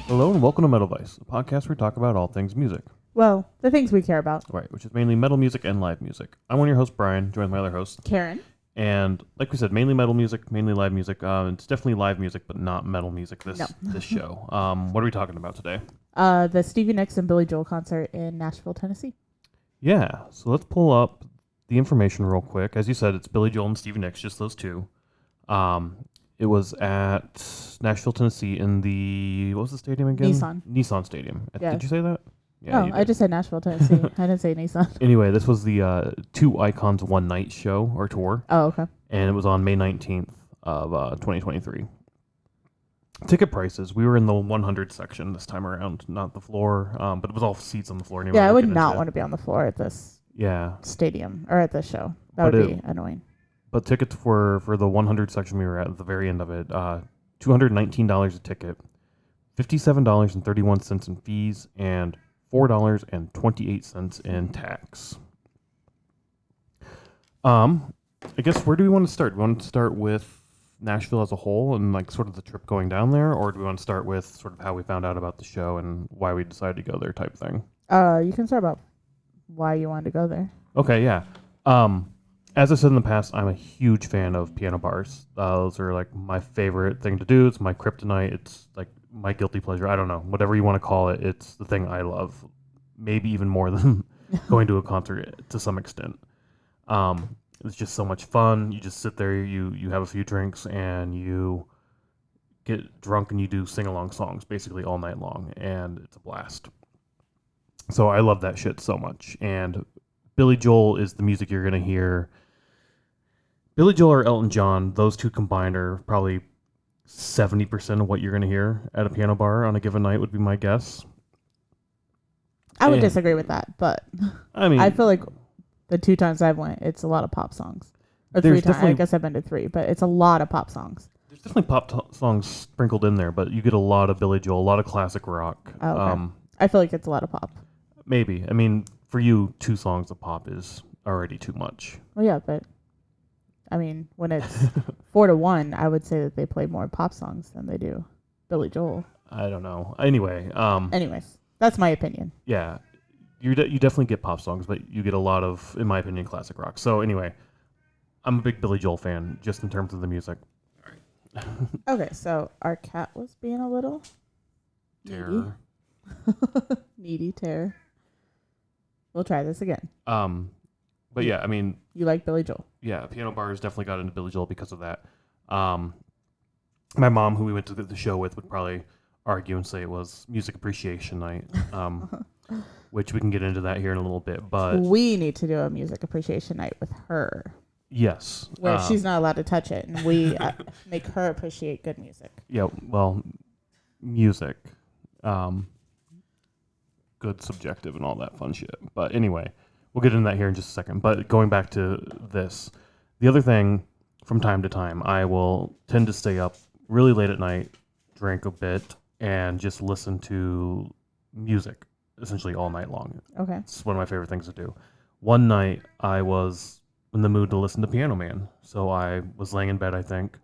Hello and welcome to Metal Vice, a podcast where we talk about all things music. Well, the things we care about. Right, which is mainly metal music and live music. I'm one of your hosts, Brian, joined by my other host, Karen. And like we said, mainly metal music, mainly live music. It's definitely live music, but not metal music this show. What are we talking about today? The Stevie Nicks and Billy Joel concert in Nashville, Tennessee. Yeah, so let's pull up the information real quick. As you said, it's Billy Joel and Stevie Nicks, just those two. It was at Nashville, Tennessee in what was the stadium again? Nissan Stadium. Yeah. Did you say that? Yeah, I just said Nashville, Tennessee. I didn't say Nissan. Anyway, this was the Two Icons One Night show or tour. Oh, okay. And it was on May 19th of 2023. Ticket prices, we were in the 100 section this time around, not the floor, but it was all seats on the floor. Yeah, I would not want to be on the floor at this stadium or at this show. That would be annoying. But tickets for the 100 section we were at the very end of it, $219 a ticket, $57.31 in fees, and $4.28 in tax. I guess where do we want to start? Do we want to start with Nashville as a whole and like sort of the trip going down there, or do we want to start with sort of how we found out about the show and why we decided to go there type thing? You can start about why you wanted to go there. Okay, yeah. As I said in the past, I'm a huge fan of piano bars. Those are like my favorite thing to do. It's my kryptonite. It's like my guilty pleasure. I don't know. Whatever you want to call it, it's the thing I love. Maybe even more than going to a concert to some extent. It's just so much fun. You just sit there, you have a few drinks, and you get drunk and you do sing-along songs basically all night long, and it's a blast. So I love that shit so much. And Billy Joel is the music you're going to hear. Billy Joel or Elton John, those two combined are probably 70% of what you're going to hear at a piano bar on a given night would be my guess. I would disagree with that, but I mean, I feel like the 2 times I've went, it's a lot of pop songs. Or 3 times. I guess I've been to 3, but it's a lot of pop songs. There's definitely pop songs sprinkled in there, but you get a lot of Billy Joel, a lot of classic rock. Oh, okay. I feel like it's a lot of pop. Maybe. I mean, for you, 2 songs of pop is already too much. Well, yeah, but I mean, when it's 4-1, I would say that they play more pop songs than they do Billy Joel. I don't know. Anyway. Anyways, that's my opinion. Yeah. You definitely get pop songs, but you get a lot of, in my opinion, classic rock. So anyway, I'm a big Billy Joel fan, just in terms of the music. All right. Okay, so our cat was being a little terror. Needy terror. We'll try this again. But yeah, I mean, you like Billy Joel? Yeah, piano bars definitely got into Billy Joel because of that. My mom, who we went to the show with, would probably argue and say it was music appreciation night, which we can get into that here in a little bit. But we need to do a music appreciation night with her. Yes, where she's not allowed to touch it, and we make her appreciate good music. Yeah, well, music, good, subjective, and all that fun shit. But anyway. We'll get into that here in just a second. But going back to this, the other thing, from time to time, I will tend to stay up really late at night, drink a bit, and just listen to music essentially all night long. Okay. It's one of my favorite things to do. One night, I was in the mood to listen to Piano Man. So I was laying in bed, I think,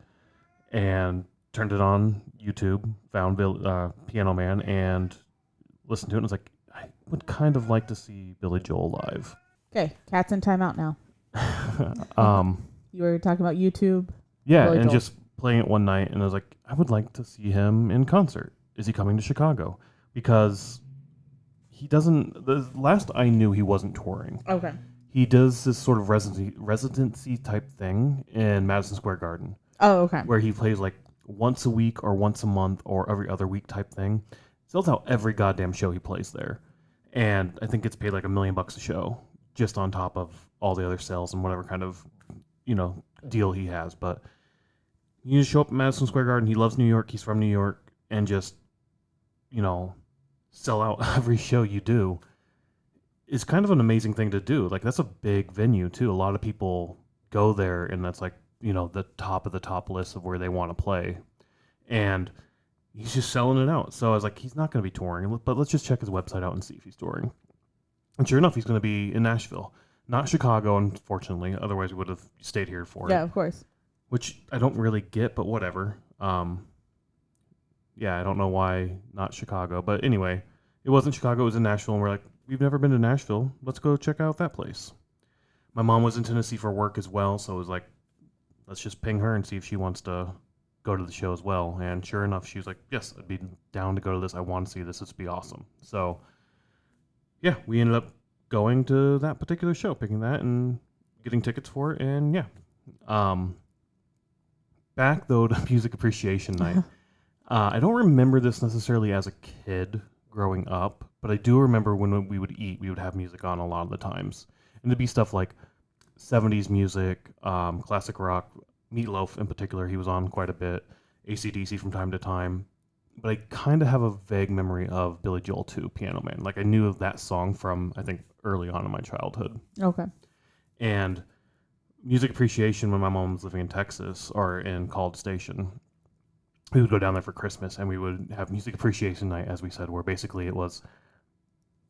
and turned it on YouTube, found Piano Man, and listened to it, and was like, I would kind of like to see Billy Joel live. Okay, cat's in timeout now. You were talking about YouTube? Yeah, Billy Joel. Just playing it one night, and I was like, I would like to see him in concert. Is he coming to Chicago? Because he doesn't, the last I knew, he wasn't touring. Okay. He does this sort of residency type thing in Madison Square Garden. Oh, okay. Where he plays like once a week or once a month or every other week type thing. Sells out every goddamn show he plays there. And I think gets paid like $1 million a show, just on top of all the other sales and whatever kind of, deal he has. But you just show up at Madison Square Garden. He loves New York. He's from New York. And just, sell out every show you do is kind of an amazing thing to do. Like, that's a big venue, too. A lot of people go there, and that's like, the top of the top list of where they want to play. And he's just selling it out. So I was like, he's not going to be touring, but let's just check his website out and see if he's touring. And sure enough, he's going to be in Nashville. Not Chicago, unfortunately. Otherwise, we would have stayed here for it. Yeah, of course. Which I don't really get, but whatever. Yeah, I don't know why not Chicago, but anyway, it wasn't Chicago. It was in Nashville, and we're like, we've never been to Nashville. Let's go check out that place. My mom was in Tennessee for work as well, so it was like, let's just ping her and see if she wants to go to the show as well. And sure enough, she was like, yes, I'd be down to go to this. I want to see this. This would be awesome. So yeah, we ended up going to that particular show, picking that and getting tickets for it. And yeah, um, back though to Music Appreciation Night. I don't remember this necessarily as a kid growing up, but I do remember when we would eat, we would have music on a lot of the times. And it'd be stuff like 70s music, classic rock, Meatloaf in particular, he was on quite a bit, AC/DC from time to time. But I kind of have a vague memory of Billy Joel 2, Piano Man. Like I knew of that song from, I think, early on in my childhood. Okay. And Music Appreciation, when my mom was living in Texas or in College Station, we would go down there for Christmas and we would have Music Appreciation Night, as we said, where basically it was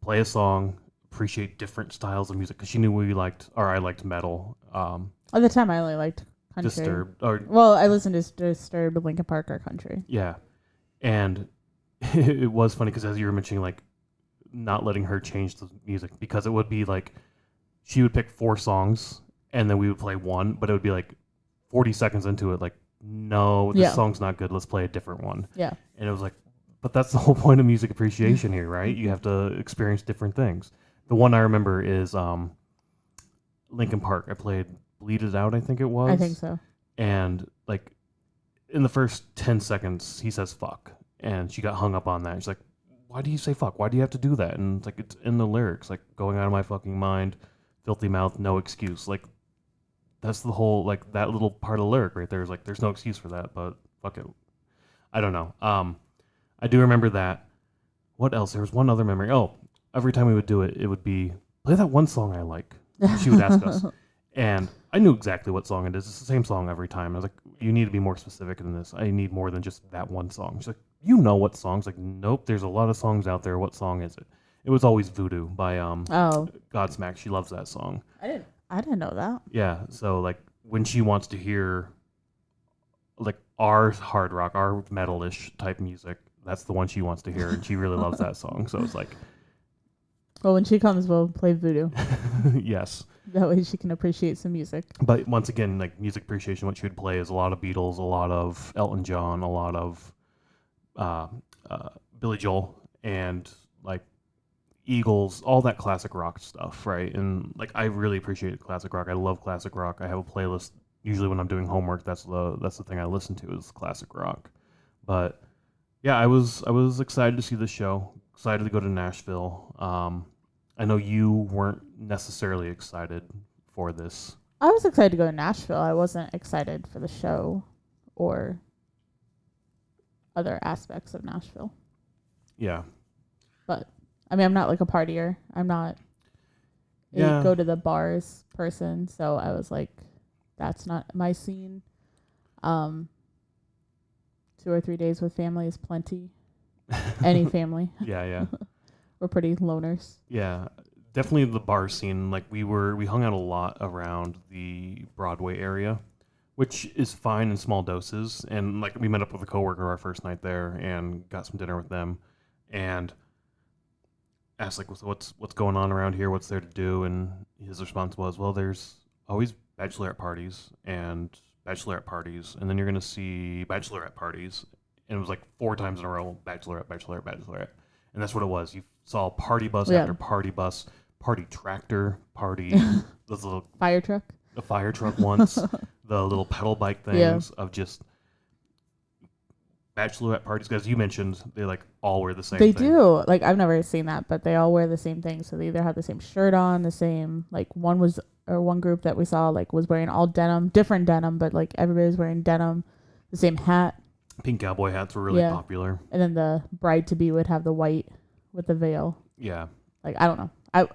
play a song, appreciate different styles of music, because she knew we liked, or I liked metal. At the time, I only liked country. Disturbed, or well, I listened to Disturbed, Linkin Park, or country. Yeah, and it was funny because as you were mentioning, like not letting her change the music, because it would be like she would pick 4 songs and then we would play one, but it would be like 40 seconds into it, like, no, this song's not good. Let's play a different one. Yeah. And it was like, but that's the whole point of music appreciation here, right? You have to experience different things. The one I remember is Linkin Park. I played Bleed It Out, I think it was. I think so. And like in the first 10 seconds, he says fuck. And she got hung up on that. She's like, why do you say fuck? Why do you have to do that? And it's like, it's in the lyrics, like going out of my fucking mind, filthy mouth, no excuse. Like, that's the whole, like, that little part of the lyric right there is like, there's no excuse for that, but fuck it. I don't know. I do remember that. What else? There was one other memory. Oh, every time we would do it, it would be, play that one song I like. She would ask us. And I knew exactly what song it is. It's the same song every time. I was like, you need to be more specific than this. I need more than just that one song. She's like, you know what song's? Like, nope, there's a lot of songs out there. What song is it? It was always Voodoo by Godsmack. She loves that song. I didn't know that. Yeah, so like when she wants to hear like our hard rock, our metal-ish type music, that's the one she wants to hear, and she really loves that song. So it's like, well, when she comes, we'll play Voodoo. yes. That way she can appreciate some music. But once again, like music appreciation, what she would play is a lot of Beatles, a lot of Elton John, a lot of Billy Joel, and like Eagles, all that classic rock stuff, right? And like I really appreciate classic rock. I love classic rock. I have a playlist usually when I'm doing homework. That's the thing I listen to is classic rock. But yeah, I was excited to see the show. Excited to go to Nashville. I know you weren't necessarily excited for this. I was excited to go to Nashville. I wasn't excited for the show or other aspects of Nashville. Yeah. But I mean, I'm not like a partier. I'm not a go to the bars person. So I was like, that's not my scene. 2 or 3 days with family is plenty. Any family. Yeah. We're pretty loners. Yeah, definitely the bar scene. Like we hung out a lot around the Broadway area, which is fine in small doses. And like we met up with a coworker our first night there and got some dinner with them, and asked like, what's going on around here? What's there to do? And his response was, well, there's always bachelorette parties, and then you're gonna see bachelorette parties. And it was like 4 times in a row, bachelorette. And that's what it was. You saw party bus after party bus, party tractor, party, those little fire truck. The fire truck once, the little pedal bike things of just bachelorette parties. Because you mentioned they like all wear the same thing. They do. Like I've never seen that, but they all wear the same thing. So they either have the same shirt on, the same, like one group that we saw like was wearing all denim, different denim, but like everybody was wearing denim, the same hat. Pink cowboy hats were really popular. And then the bride-to-be would have the white with the veil. Yeah. Like, I don't know.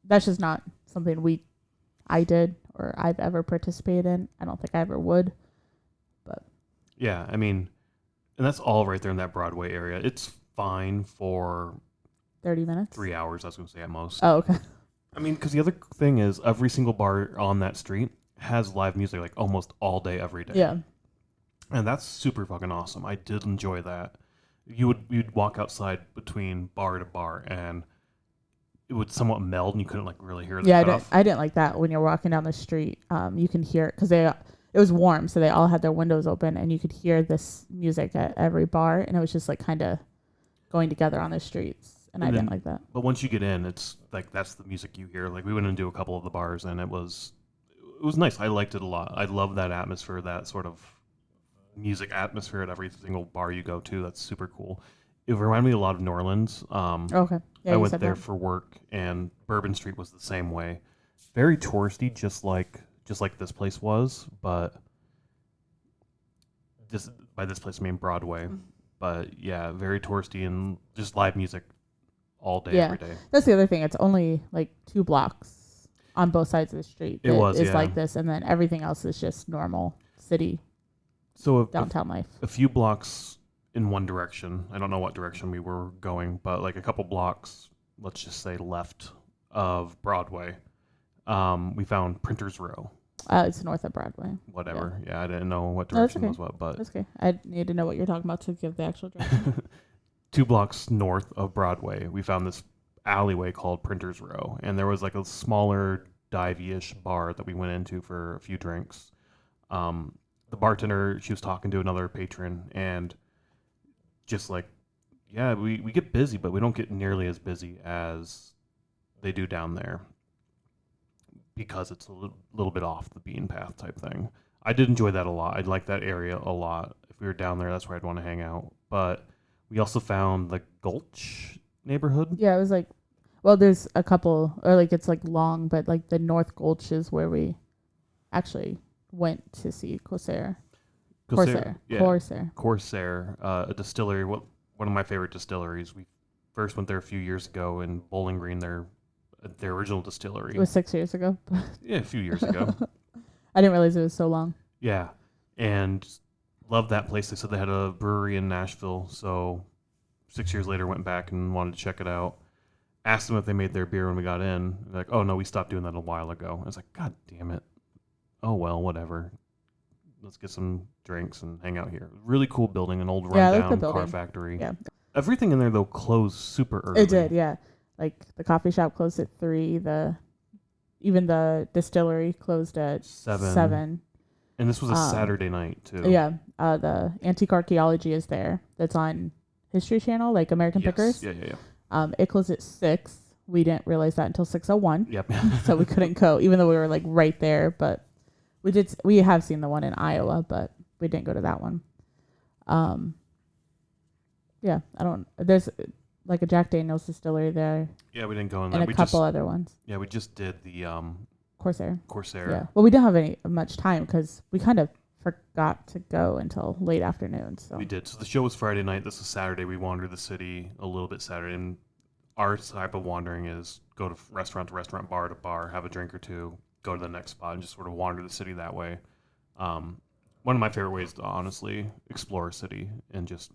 That's just not something I did or I've ever participated in. I don't think I ever would. But yeah, I mean, and that's all right there in that Broadway area. It's fine for 30 minutes? 3 hours, I was going to say at most. Oh, okay. I mean, because the other thing is every single bar on that street has live music like almost all day, every day. Yeah. And that's super fucking awesome. I did enjoy that. you'd walk outside between bar to bar, and it would somewhat meld, and you couldn't like really hear the stuff. I didn't like that when you're walking down the street. You can hear it because it was warm, so they all had their windows open, and you could hear this music at every bar, and it was just like kind of going together on the streets, and I didn't like that. But once you get in, it's like that's the music you hear. Like we went into a couple of the bars, and it was nice. I liked it a lot. I love that atmosphere, that sort of music atmosphere at every single bar you go to. That's super cool. It reminded me a lot of New Orleans. Okay. Yeah, I went there for work, and Bourbon Street was the same way. Very touristy, just like this place was, but by this place I mean Broadway. But yeah, very touristy and just live music all day, every day. That's the other thing. It's only like 2 blocks on both sides of the street. It's like this, and then everything else is just normal city. So downtown life. A few blocks in one direction. I don't know what direction we were going, but like a couple blocks, let's just say left of Broadway, we found Printers Row. It's north of Broadway. Whatever. Yeah, I didn't know what direction was what, but that's okay. I need to know what you're talking about to give the actual direction. 2 blocks north of Broadway, we found this alleyway called Printers Row, and there was like a smaller divey-ish bar that we went into for a few drinks. The bartender, she was talking to another patron, and just like, yeah, we get busy, but we don't get nearly as busy as they do down there because it's a little bit off the beaten path type thing. I did enjoy that a lot. I'd like that area a lot. If we were down there, that's where I'd want to hang out. But we also found the Gulch neighborhood. Yeah, it was like, well, there's a couple, or like it's like long, but like the North Gulch is where we actually went to see Corsair. Yeah. Corsair, a distillery. One of my favorite distilleries. We first went there a few years ago in Bowling Green. Their original distillery. It was 6 years ago. Yeah, a few years ago. I didn't realize it was so long. Yeah, and loved that place. They said they had a brewery in Nashville, so 6 years later went back and wanted to check it out. Asked them if they made their beer when we got in. They're like, oh no, we stopped doing that a while ago. I was like, God damn it. Oh well, whatever. Let's get some drinks and hang out here. Really cool building, an old rundown car factory. Yeah. Everything in there though closed super early. It did, yeah. Like the coffee shop closed at 3. Even the distillery closed at 7. And this was a Saturday night too. Yeah. The Antique Archaeology is there. That's on History Channel, like American Pickers. Yeah. It closed at 6. We didn't realize that until 6:01. Yep. So we couldn't go, even though we were like right there. But we have seen the one in Iowa, but we didn't go to that one. Yeah, there's like a Jack Daniel's distillery there. Yeah, we didn't go in there. And a couple other ones. Yeah, we just did the Corsair. Yeah. Well, we didn't have much time because we kind of forgot to go until late afternoon. So we did. So the show was Friday night. This was Saturday. We wandered the city a little bit Saturday. And our type of wandering is go to restaurant, bar to bar, have a drink or two, go to the next spot, and just sort of wander the city that way. One of my favorite ways to honestly explore a city and just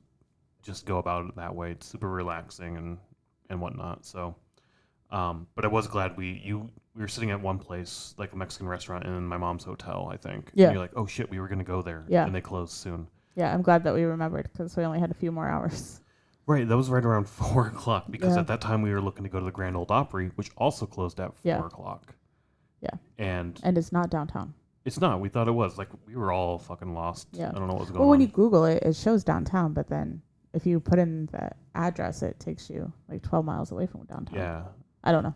go about it that way. It's super relaxing and whatnot. So, but I was glad we were sitting at one place, like a Mexican restaurant in my mom's hotel, I think. Yeah. And you're like, oh shit, we were going to go there. Yeah. And they closed soon. Yeah, I'm glad that we remembered because we only had a few more hours. Right. That was right around 4 o'clock because at that time we were looking to go to the Grand Ole Opry, which also closed at 4 o'clock. Yeah. And it's not downtown. It's not. We thought it was. Like, we were all fucking lost. Yeah. I don't know what was going on. Well, when you Google it, it shows downtown, but then if you put in the address, it takes you like 12 miles away from downtown. Yeah. I don't know.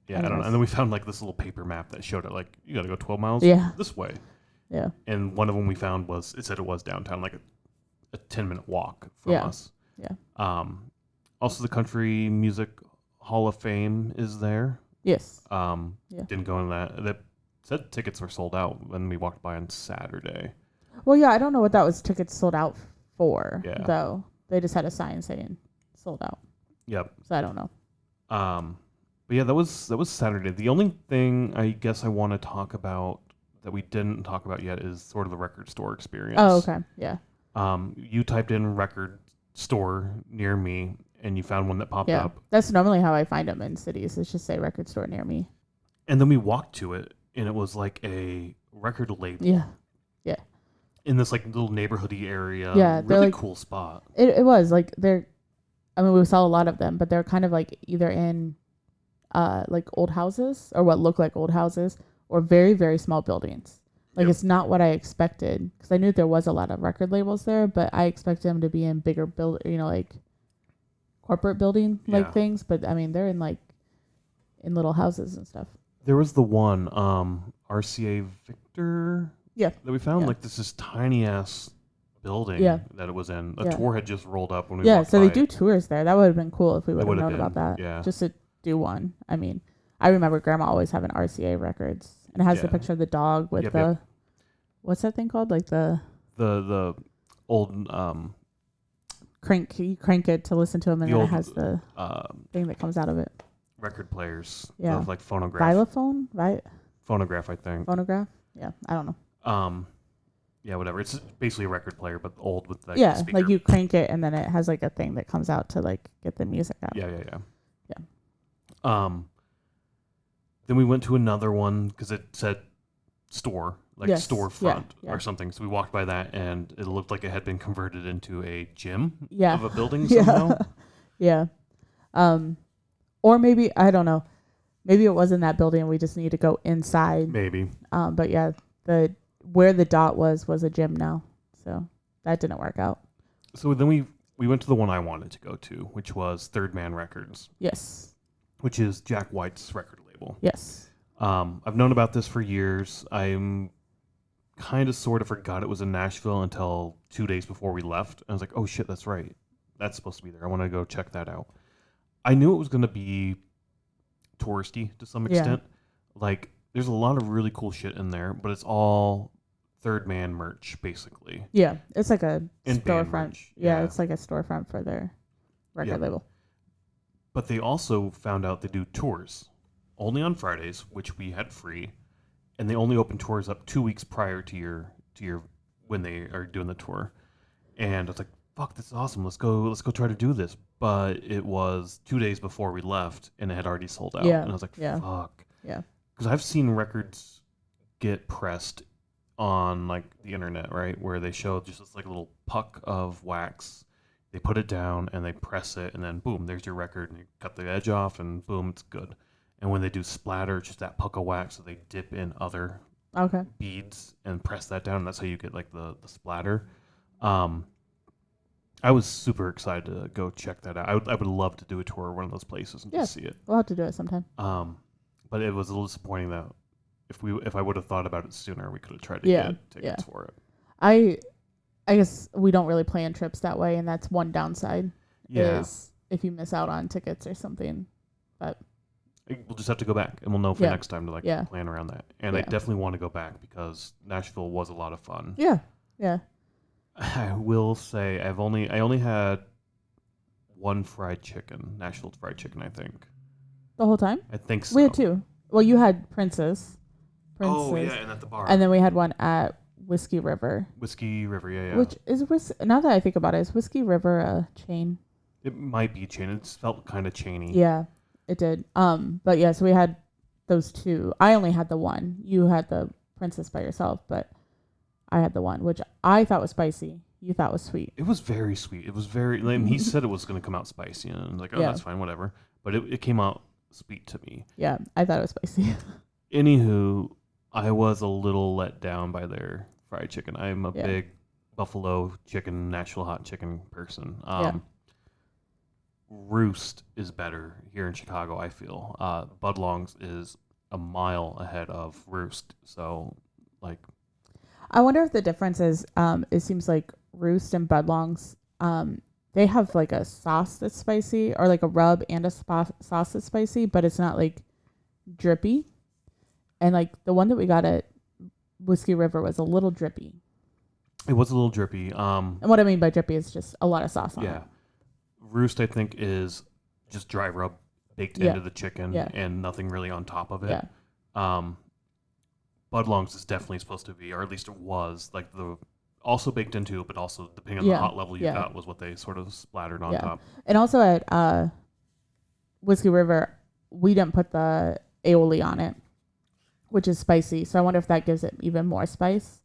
Yeah, I don't know. And then we found like this little paper map that showed it like, you got to go 12 miles this way. Yeah. And one of them we found it said it was downtown, like a 10-minute walk from us. Yeah. Also, the Country Music Hall of Fame is there. Yes. Didn't go in that. That said tickets were sold out when we walked by on Saturday. Well, yeah, I don't know what that was tickets sold out for, Yeah. though. They just had a sign saying sold out. Yep. So I don't know. But yeah, that was Saturday. The only thing I guess I want to talk about that we didn't talk about yet is sort of the record store experience. Oh, okay. Yeah. You typed in record store near me and you found one that popped up. That's normally how I find them in cities. It's just say record store near me. And then we walked to it and it was like a record label. Yeah. Yeah. in this like little neighborhoody area. Yeah, they're really like, cool spot. It was like they're. I mean, we saw a lot of them, but they're kind of like either in, like old houses or what look like old houses, or very very small buildings. Like it's not what I expected because I knew there was a lot of record labels there, but I expected them to be in bigger like corporate building like things. But I mean, they're in like in little houses and stuff. There was the one RCA Victor. Yeah. That we found like this tiny ass building that it was in. A tour had just rolled up when we walked so by. they do tours there. That would have been cool if we would have known about that. Yeah. Just to do one. I mean, I remember Grandma always having RCA records, and it has the picture of the dog with what's that thing called? Like the old crank. You crank it to listen to them, and then it has the thing that comes out of it. Record players. Yeah. Of like phonograph. Xylophone, right? Phonograph, I think. Phonograph. Yeah, I don't know. Yeah, whatever. It's basically a record player, but old with like the speaker. Like you crank it, and then it has like a thing that comes out to like get the music out. Yeah. Then we went to another one because it said store, like storefront or something. So we walked by that, and it looked like it had been converted into a gym of a building somehow. Yeah. Or maybe I don't know. Maybe it was in that building, and we just need to go inside. Maybe. But yeah, where the dot was a gym now, so that didn't work out. So then we went to the one I wanted to go to, which was Third Man Records. Yes. Which is Jack White's record label. Yes. I've known about this for years. I'm kind of sort of forgot it was in Nashville until 2 days before we left. I was like, oh shit, that's right. That's supposed to be there. I want to go check that out. I knew it was going to be touristy to some extent. Like, there's a lot of really cool shit in there, but it's all Third Man merch, basically. Yeah, it's like a and storefront. Yeah, it's like a storefront for their record label. But they also found out they do tours only on Fridays, which we had free, and they only open tours up 2 weeks prior to your when they are doing the tour. And I was like, fuck, this is awesome. Let's go try to do this. But it was 2 days before we left, and it had already sold out. And I was like, fuck. Yeah. Because I've seen records get pressed on like the internet, right, where they show just this like little puck of wax. They put it down and they press it, and then boom, there's your record, and you cut the edge off, and boom, it's good. And when they do splatter, it's just that puck of wax, so they dip in other beads and press that down, and that's how you get like the splatter. I was super excited to go check that out. I would love to do a tour of one of those places and just see it. We'll have to do it sometime. But it was a little disappointing that if I would have thought about it sooner, we could have tried to get tickets for it. I guess we don't really plan trips that way, and that's one downside. Yeah. Is if you miss out on tickets or something. But we'll just have to go back, and we'll know for next time to plan around that. And I definitely want to go back because Nashville was a lot of fun. Yeah. Yeah. I will say I only had one fried chicken, Nashville fried chicken, I think. The whole time? I think so. We had two. Well, you had Princess. Oh, yeah, and at the bar. And then we had one at Whiskey River. Whiskey River, yeah. Which is, now that I think about it, is Whiskey River a chain? It might be a chain. It felt kind of chainy. Yeah, it did. But yeah, so we had those two. I only had the one. You had the Princess by yourself, but I had the one, which I thought was spicy. You thought was sweet. It was very sweet. It was very, and he said it was going to come out spicy, and I was like, oh, that's fine, whatever. But it came out sweet to me. Yeah, I thought it was spicy. Anywho, I was a little let down by their fried chicken. I'm a big buffalo chicken, Nashville hot chicken person. Roost is better here in Chicago, I feel. Budlong's is a mile ahead of Roost. So, like, I wonder if the difference is, it seems like Roost and Budlong's, they have like a sauce that's spicy, or like a rub and a sauce that's spicy, but it's not like drippy. And like the one that we got at Whiskey River was a little drippy. It was a little drippy. And what I mean by drippy is just a lot of sauce on it. Roost, I think, is just dry rub baked into the chicken and nothing really on top of it. Budlong's is definitely supposed to be, or at least it was, like also baked into it, but also depending on the hot level you got was what they sort of splattered on top. And also at Whiskey River, we didn't put the aioli on it, which is spicy. So I wonder if that gives it even more spice.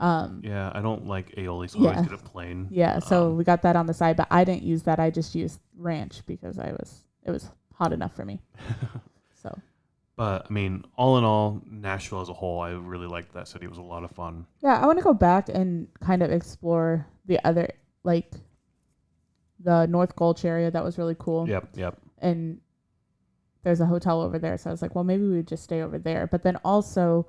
Yeah, I don't like aioli, so I always get it plain. Yeah, so we got that on the side, but I didn't use that. I just used ranch because it was hot enough for me. So. But I mean, all in all, Nashville as a whole, I really liked that city. It was a lot of fun. Yeah, I want to go back and kind of explore the other, like the North Gulch area. That was really cool. Yep. And there's a hotel over there, so I was like, well, maybe we would just stay over there. But then also,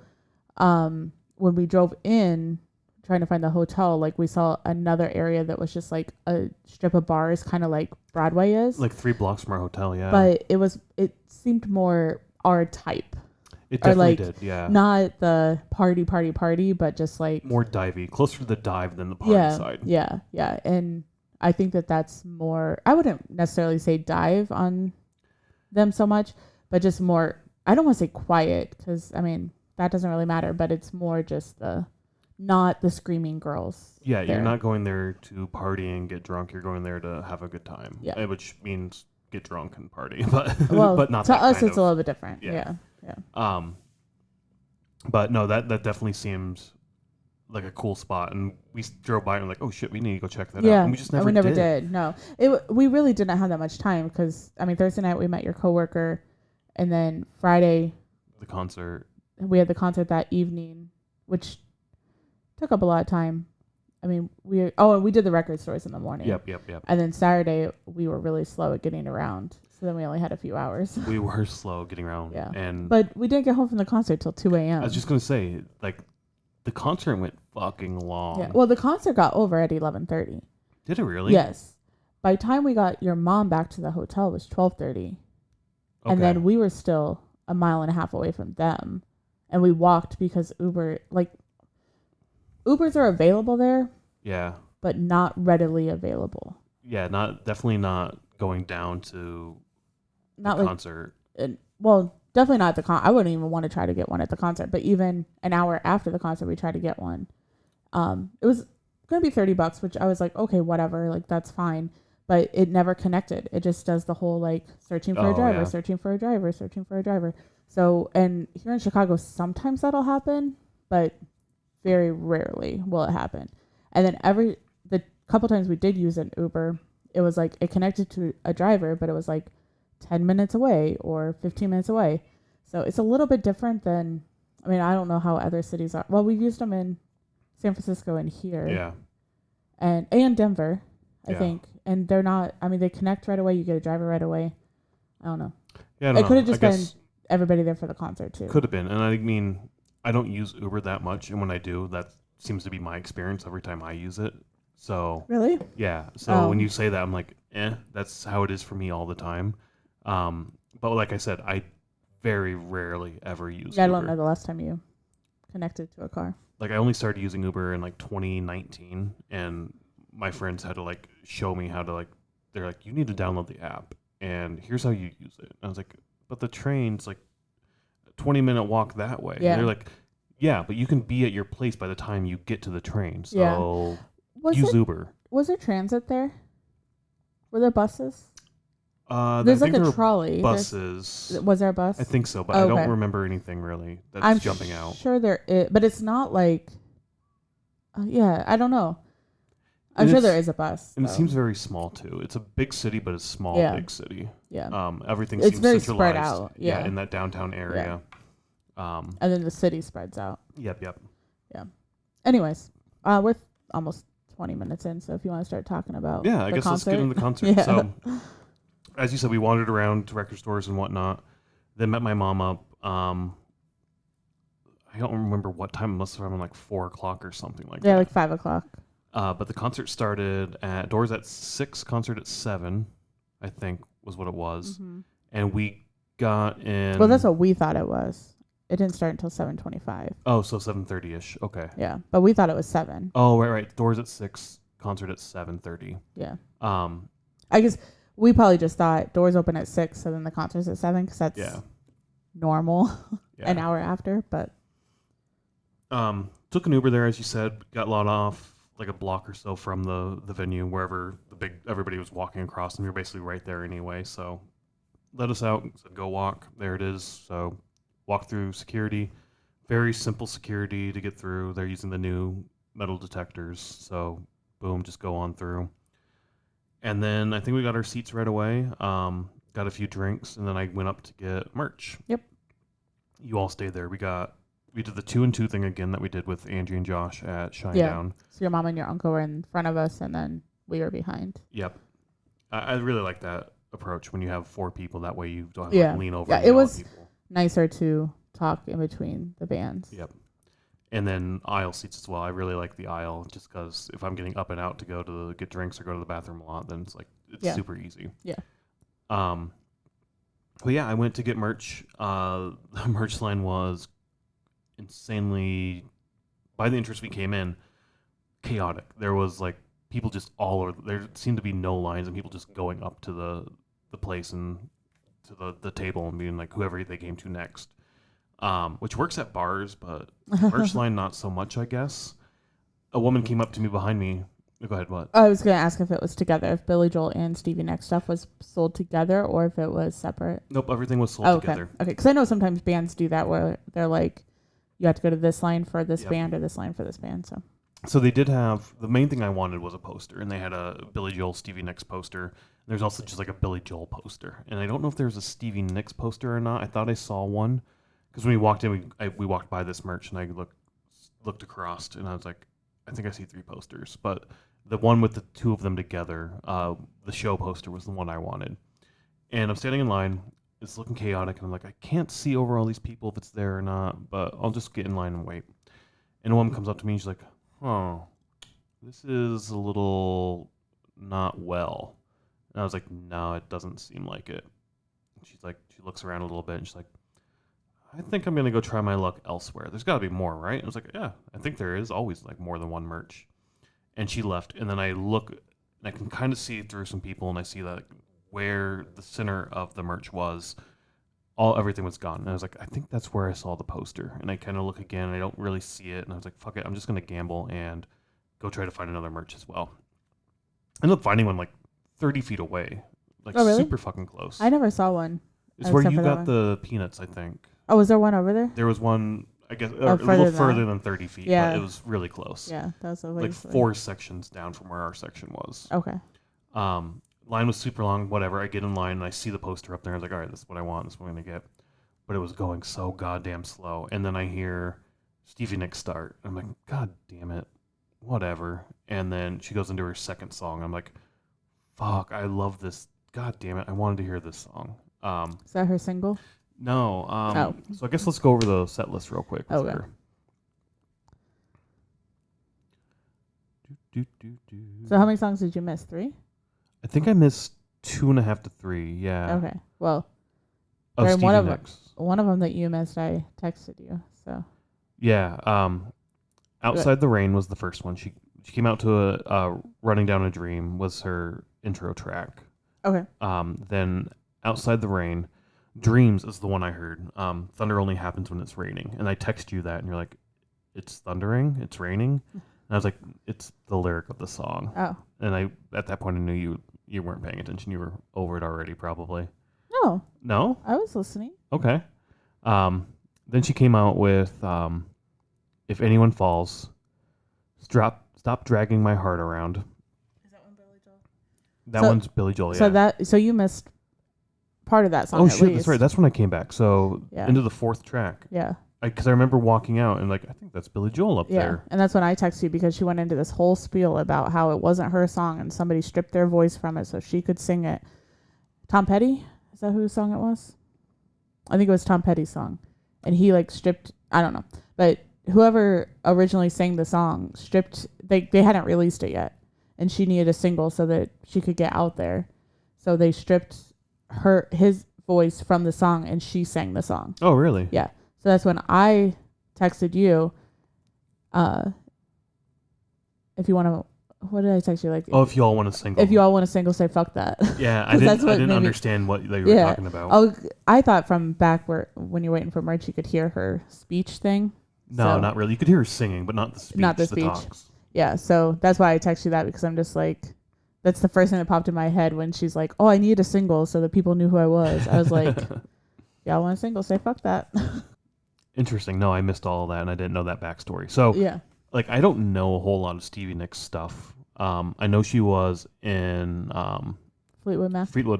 when we drove in, trying to find the hotel, like we saw another area that was just like a strip of bars, kind of like Broadway is. Like 3 blocks from our hotel, yeah. But it seemed more our type. It definitely like, did, yeah. Not the party, but just like more divey, closer to the dive than the party side. Yeah. And I think that's more. I wouldn't necessarily say dive on them so much, but just more. I don't want to say quiet because I mean that doesn't really matter, but it's more just not the screaming girls. Yeah, there. You're not going there to party and get drunk. You're going there to have a good time. Yeah, which means get drunk and party, but well, but not to that us. kind It's a little bit different. Yeah. But no, that definitely seems like a cool spot, and we drove by and like, oh shit, we need to go check that out. And we just never did. No, we really didn't have that much time because I mean Thursday night we met your coworker, and then Friday the concert. We had the concert that evening, which took up a lot of time. I mean, we did the record stores in the morning. Yep. And then Saturday we were really slow at getting around, so then we only had a few hours. We were slow getting around. Yeah. And but we didn't get home from the concert till 2 a.m. I was just gonna say, like, the concert went fucking long. Yeah. Well, the concert got over at 11:30. Did it really? Yes. By the time we got your mom back to the hotel, it was 12:30, and then we were still a mile and a half away from them, and we walked because Ubers are available there. Yeah. But not readily available. Yeah, definitely not going down to not the concert. Well, definitely not at the I wouldn't even want to try to get one at the concert. But even an hour after the concert, we tried to get one. It was going to be $30, which I was like, okay, whatever, like that's fine. But it never connected. It just does the whole like searching for a driver, searching for a driver. So, and here in Chicago, sometimes that'll happen, but very rarely will it happen. And then the couple times we did use an Uber, it was like it connected to a driver, but it was like 10 minutes away or 15 minutes away. So it's a little bit different than, I mean, I don't know how other cities are. Well, we've used them in San Francisco and here. Yeah. And Denver, I think. And they're not, I mean, they connect right away. You get a driver right away. I don't know. Yeah, it could have just been everybody there for the concert too. Could have been. And I mean, I don't use Uber that much. And when I do, that seems to be my experience every time I use it. So really, yeah. So when you say that, I'm like, that's how it is for me all the time. But like I said, I very rarely ever use. Yeah, Uber. I don't know the last time you connected to a car. Like I only started using Uber in like 2019, and my friends had to like show me how to like. They're like, you need to download the app, and here's how you use it. And I was like, but the train's like a 20-minute walk that way. Yeah. And they're like, yeah, but you can be at your place by the time you get to the train. So use Uber. Was there transit there? Were there buses? There's like a trolley. Buses. Was there a bus? I think so, but I don't remember anything really that's jumping out. I'm sure there is, but it's not like... I don't know. I'm sure there is a bus. And it seems very small too. It's a big city, but it's small, big city. Yeah. Everything seems very spread out. Yeah, in that downtown area. And then the city spreads out. Yep. Yeah. Anyways, we're almost 20 minutes in, so if you want to start talking about I guess let's get into the concert. So, as you said, we wandered around to record stores and whatnot. Then met my mom up. I don't remember what time. It must have been around like 4 o'clock or something like that. Yeah, like 5 o'clock. But the concert started at doors at 6, concert at 7, I think was what it was. Mm-hmm. And we got in. Well, that's what we thought it was. It didn't start until 7:25. Oh, so 7:30ish. Okay. Yeah, but we thought it was 7. Oh, right. Doors at 6, concert at 7:30. Yeah. I guess we probably just thought doors open at 6, so then the concert's at 7 because that's normal. An hour after, but. Took an Uber there, as you said. Got lot off like a block or so from the venue, wherever everybody was walking across, and we were basically right there anyway. So let us out. Said go walk. There it is. So walk through security. Very simple security to get through. They're using the new metal detectors. So boom, just go on through. And then I think we got our seats right away. Got a few drinks, and then I went up to get merch. Yep. You all stayed there. We did the 2 and 2 thing again that we did with Angie and Josh at Shinedown. So your mom and your uncle were in front of us, and then we were behind. Yep. I really like that approach when you have 4 people. That way you don't have to lean over. Yeah, and it yell was at people. Nicer to talk in between the bands. Yep. And then aisle seats as well. I really like the aisle just because if I'm getting up and out to go to get drinks or go to the bathroom a lot, then it's super easy. Yeah. But yeah, I went to get merch. The merch line was insanely, by the interest we came in, chaotic. There was like people just all over. There seemed to be no lines and people just going up to the place and to the table and being like whoever they came to next. Which works at bars, but merch line not so much, I guess. A woman came up to me behind me. Go ahead, what? I was going to ask if it was together, if Billy Joel and Stevie Nicks stuff was sold together or if it was separate. Nope, everything was sold together. Okay, because I know sometimes bands do that where they're like, you have to go to this line for this band or this line for this band. So they did have, the main thing I wanted was a poster, and they had a Billy Joel, Stevie Nicks poster. There's also just like a Billy Joel poster. And I don't know if there's a Stevie Nicks poster or not. I thought I saw one. Because when we walked in, we walked by this merch, and I looked across, and I was like, I think I see 3 posters. But the one with the 2 of them together, the show poster was the one I wanted. And I'm standing in line. It's looking chaotic, and I'm like, I can't see over all these people if it's there or not, but I'll just get in line and wait. And a woman comes up to me, and she's like, oh, this is a little not well. And I was like, no, it doesn't seem like it. And she's like, she looks around a little bit, and she's like, I think I'm going to go try my luck elsewhere. There's got to be more, right? I was like, yeah, I think there is always like more than one merch. And she left, and then I look, and I can kind of see through some people, and I see that where the center of the merch was, everything was gone. And I was like, I think that's where I saw the poster. And I kind of look again, and I don't really see it. And I was like, fuck it, I'm just going to gamble and go try to find another merch as well. I ended up finding one like 30 feet away, like super fucking close. I never saw one. It's where you got the peanuts, I think. Oh, was there one over there? There was one, I guess, a little further than 30 feet, but it was really close. Yeah, that was like 4 sections down from where our section was. Okay. Line was super long, whatever. I get in line, and I see the poster up there. I was like, all right, this is what I want. This is what I'm going to get. But it was going so goddamn slow. And then I hear Stevie Nicks start. I'm like, God damn it. Whatever. And then she goes into her second song. I'm like, fuck, I love this. God damn it. I wanted to hear this song. Is that her single? No. So I guess let's go over the set list real quick. Okay. Her. So how many songs did you miss? 3? I think I missed 2.5 to 3. Yeah. Okay. Well, of one of them that you missed, I texted you. So. Yeah. Outside the Rain was the first one. She came out to a Running Down a Dream was her intro track. Okay. Then Outside the Rain, Dreams is the one I heard. Thunder only happens when it's raining, and I text you that, and you're like, "It's thundering, it's raining," and I was like, "It's the lyric of the song." Oh. And I at that point I knew you weren't paying attention. You were over it already, probably. No, I was listening. Okay. Then she came out with If Anyone Falls, Stop Dragging My Heart Around. Is that one Billy Joel? That one's Billy Joel, yeah. So you missed part of that song. Oh shit, that's right. That's when I came back. So into the 4th track. Yeah. Because I remember walking out and like, I think that's Billy Joel up there. And that's when I texted you because she went into this whole spiel about how it wasn't her song and somebody stripped their voice from it so she could sing it. Tom Petty? Is that whose song it was? I think it was Tom Petty's song. And he like stripped, I don't know. But whoever originally sang the song stripped, they hadn't released it yet. And she needed a single so that she could get out there. So they stripped his voice from the song and she sang the song. Oh, really? Yeah. So that's when I texted you, if you want to, what did I text you? Like, if you all want a single. If you all want a single, say fuck that. Yeah, I didn't understand what they were talking about. I thought from back when you're waiting for merch, you could hear her speech thing. No, not really. You could hear her singing, but not the speech. Not the speech. Talks. Yeah, so that's why I texted you that because I'm just like, that's the first thing that popped in my head when she's like, oh, I need a single so that people knew who I was. I was like, y'all want a single, say fuck that. Interesting. No, I missed all of that, and I didn't know that backstory. So, yeah. like I don't know a whole lot of Stevie Nicks stuff. I know she was in Fleetwood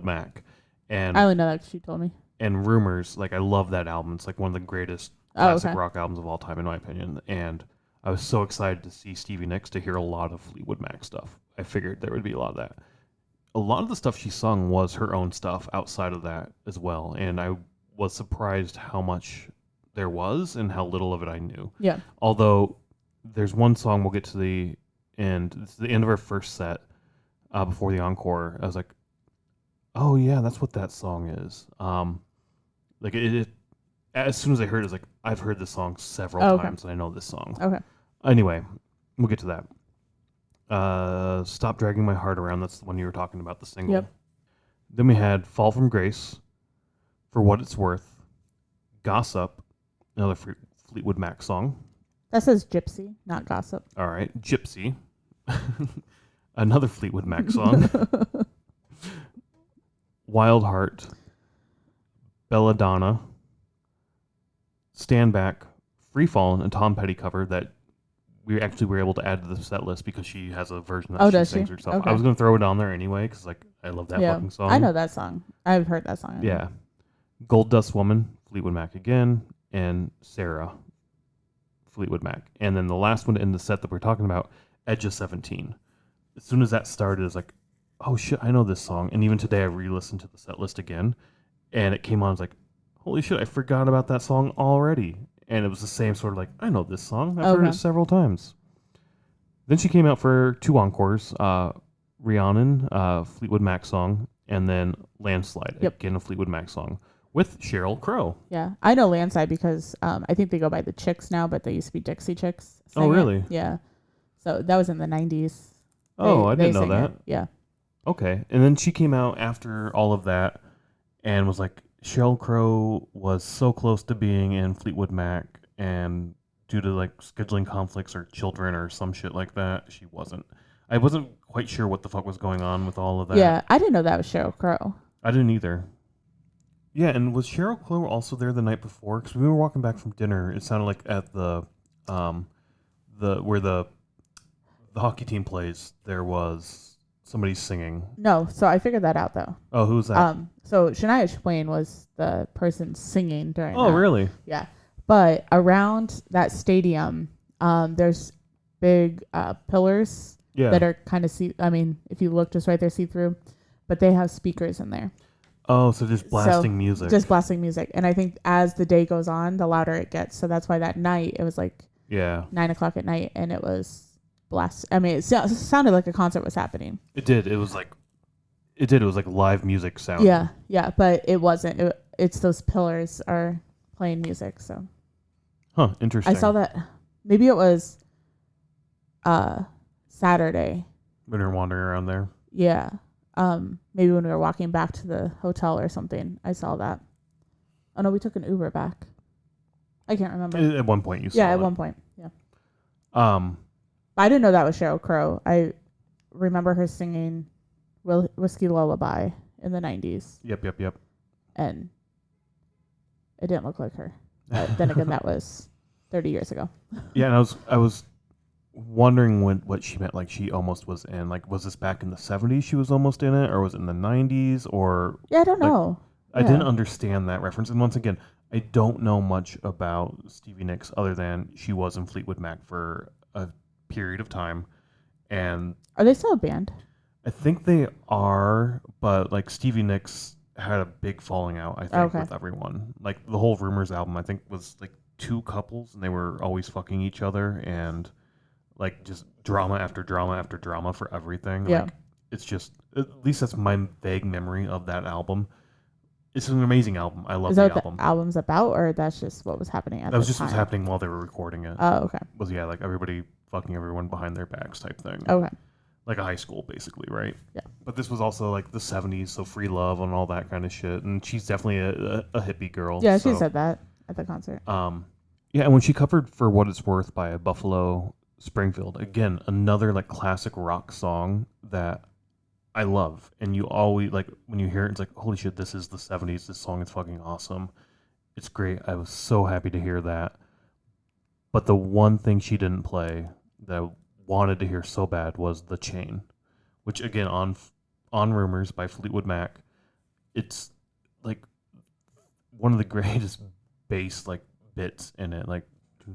Mac, I and only know that 'cause she told me. and Rumors. Like I love that album. It's like one of the greatest classic rock albums of all time, in my opinion. And I was so excited to see Stevie Nicks to hear a lot of Fleetwood Mac stuff. I figured there would be a lot of that. A lot of the stuff she sung was her own stuff outside of that as well, and I was surprised how much there was and how little of it I knew. Yeah. Although there's one song we'll get to the end. It's the end of our first set before the encore. I was like, oh yeah, that's what that song is. Like it as soon as I heard it, I was like, I've heard this song several times and I know this song. Okay. Anyway, we'll get to that. Stop Dragging My Heart Around. That's the one you were talking about, the single. Yep. Then we had Fall from Grace, For What It's Worth, Gossip, another Fleetwood Mac song. That says Gypsy, not Gossip. All right. Gypsy, another Fleetwood Mac song. Wild Heart, Belladonna, Stand Back, Free Fallin', a Tom Petty cover that we actually were able to add to the set list because she has a version that she sings herself. Okay. I was going to throw it on there anyway because like I love that fucking song. I know that song. I've heard that song. Yeah. Gold Dust Woman, Fleetwood Mac again, and Sarah, Fleetwood Mac. And then the last one in the set that we're talking about, Edge of 17. As soon as that started, it was like, oh shit, I know this song. And even today I re-listened to the set list again and it came on, I was like, holy shit, I forgot about that song already. And it was the same sort of like, I know this song. I've heard it several times. Then she came out for 2 encores, Rhiannon, Fleetwood Mac song, and then Landslide, again a Fleetwood Mac song, with Sheryl Crow. Yeah, I know Landslide because I think they go by the Chicks now, but they used to be Dixie Chicks. Oh, really? Yeah. So that was in the 90s. I didn't know that. Yeah. Okay. And then she came out after all of that and was like, Sheryl Crow was so close to being in Fleetwood Mac, and due to like scheduling conflicts or children or some shit like that, she wasn't. I wasn't quite sure what the fuck was going on with all of that. Yeah, I didn't know that was Sheryl Crow. I didn't either. Yeah, and was Sheryl Crow also there the night before? Because we were walking back from dinner. It sounded like at the where the hockey team plays, there was somebody singing. No, so I figured that out though. Oh, who's that? So Shania Twain was the person singing during. Oh, that. really? Yeah, but around that stadium, there's big pillars that are kind of if you look just right there, see through, but they have speakers in there. Oh, so just blasting music. Just blasting music, and I think as the day goes on, the louder it gets. So that's why that night it was like 9:00 at night, and it was blast. I mean, it sounded like a concert was happening. It did. It was like live music sound. Yeah, but it wasn't. It's those pillars are playing music. So, interesting. I saw that. Maybe it was Saturday. When you're wandering around there. Yeah. Maybe when we were walking back to the hotel or something, I saw that. Oh no, we took an Uber back. I can't remember. At one point you saw it. Yeah, at one point. Yeah. I didn't know that was Sheryl Crow. I remember her singing Whiskey Lullaby in the 90s. Yep. And it didn't look like her. But then again, that was 30 years ago. Yeah, and I was wondering what she meant. Like she almost was in. Like, was this back in the 70s she was almost in it? Or was it in the 90s? Or yeah, I don't know. I didn't understand that reference. And once again, I don't know much about Stevie Nicks other than she was in Fleetwood Mac for a period of time. And are they still a band? I think they are, but like Stevie Nicks had a big falling out, I think, with everyone. Like the whole Rumors album, I think, was like 2 couples and they were always fucking each other and like just drama after drama after drama for everything. Yeah. Like it's just, at least that's my vague memory of that album. It's an amazing album. I love the album. Is that what the album's about, or that's just what was happening at the time? That was just what was happening while they were recording it. Oh, okay. Was like everybody fucking everyone behind their backs type thing. Okay. Like a high school, basically, right? Yeah. But this was also like the 70s, so free love and all that kind of shit. And she's definitely a hippie girl. Yeah, she said that at the concert. Yeah, and when she covered For What It's Worth by Buffalo Springfield, again, another like classic rock song that I love. And you always, like, when you hear it, it's like, holy shit, this is the 70s. This song is fucking awesome. It's great. I was so happy to hear that. But the one thing she didn't play that I wanted to hear so bad was The Chain, which again on Rumors by Fleetwood Mac. It's like one of the greatest bass like bits in it, like. Okay.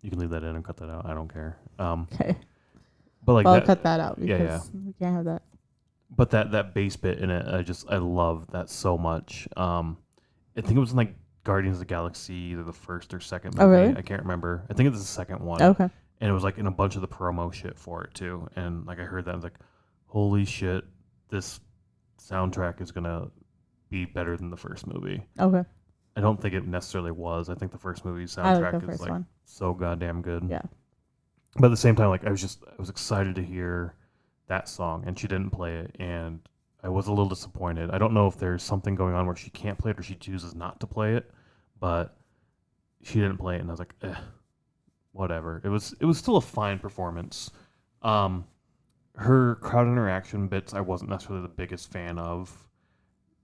You can leave that in and cut that out. I don't care. Okay. But like I'll cut that out because yeah. we can't have that. But that bass bit in it, I love that so much. I think it was in like Guardians of the Galaxy, either the first or second movie. Oh, really? I can't remember. I think it's the second one. Okay. And it was like in a bunch of the promo shit for it too. And like I heard that, I was like, holy shit, this soundtrack is gonna be better than the first movie. Okay. I don't think it necessarily was. I think the first movie's soundtrack is like so goddamn good. Yeah. But at the same time, like I was excited to hear that song, and she didn't play it, and I was a little disappointed. I don't know if there's something going on where she can't play it or she chooses not to play it, but she didn't play it, and I was like, whatever. It was still a fine performance. Her crowd interaction bits, I wasn't necessarily the biggest fan of.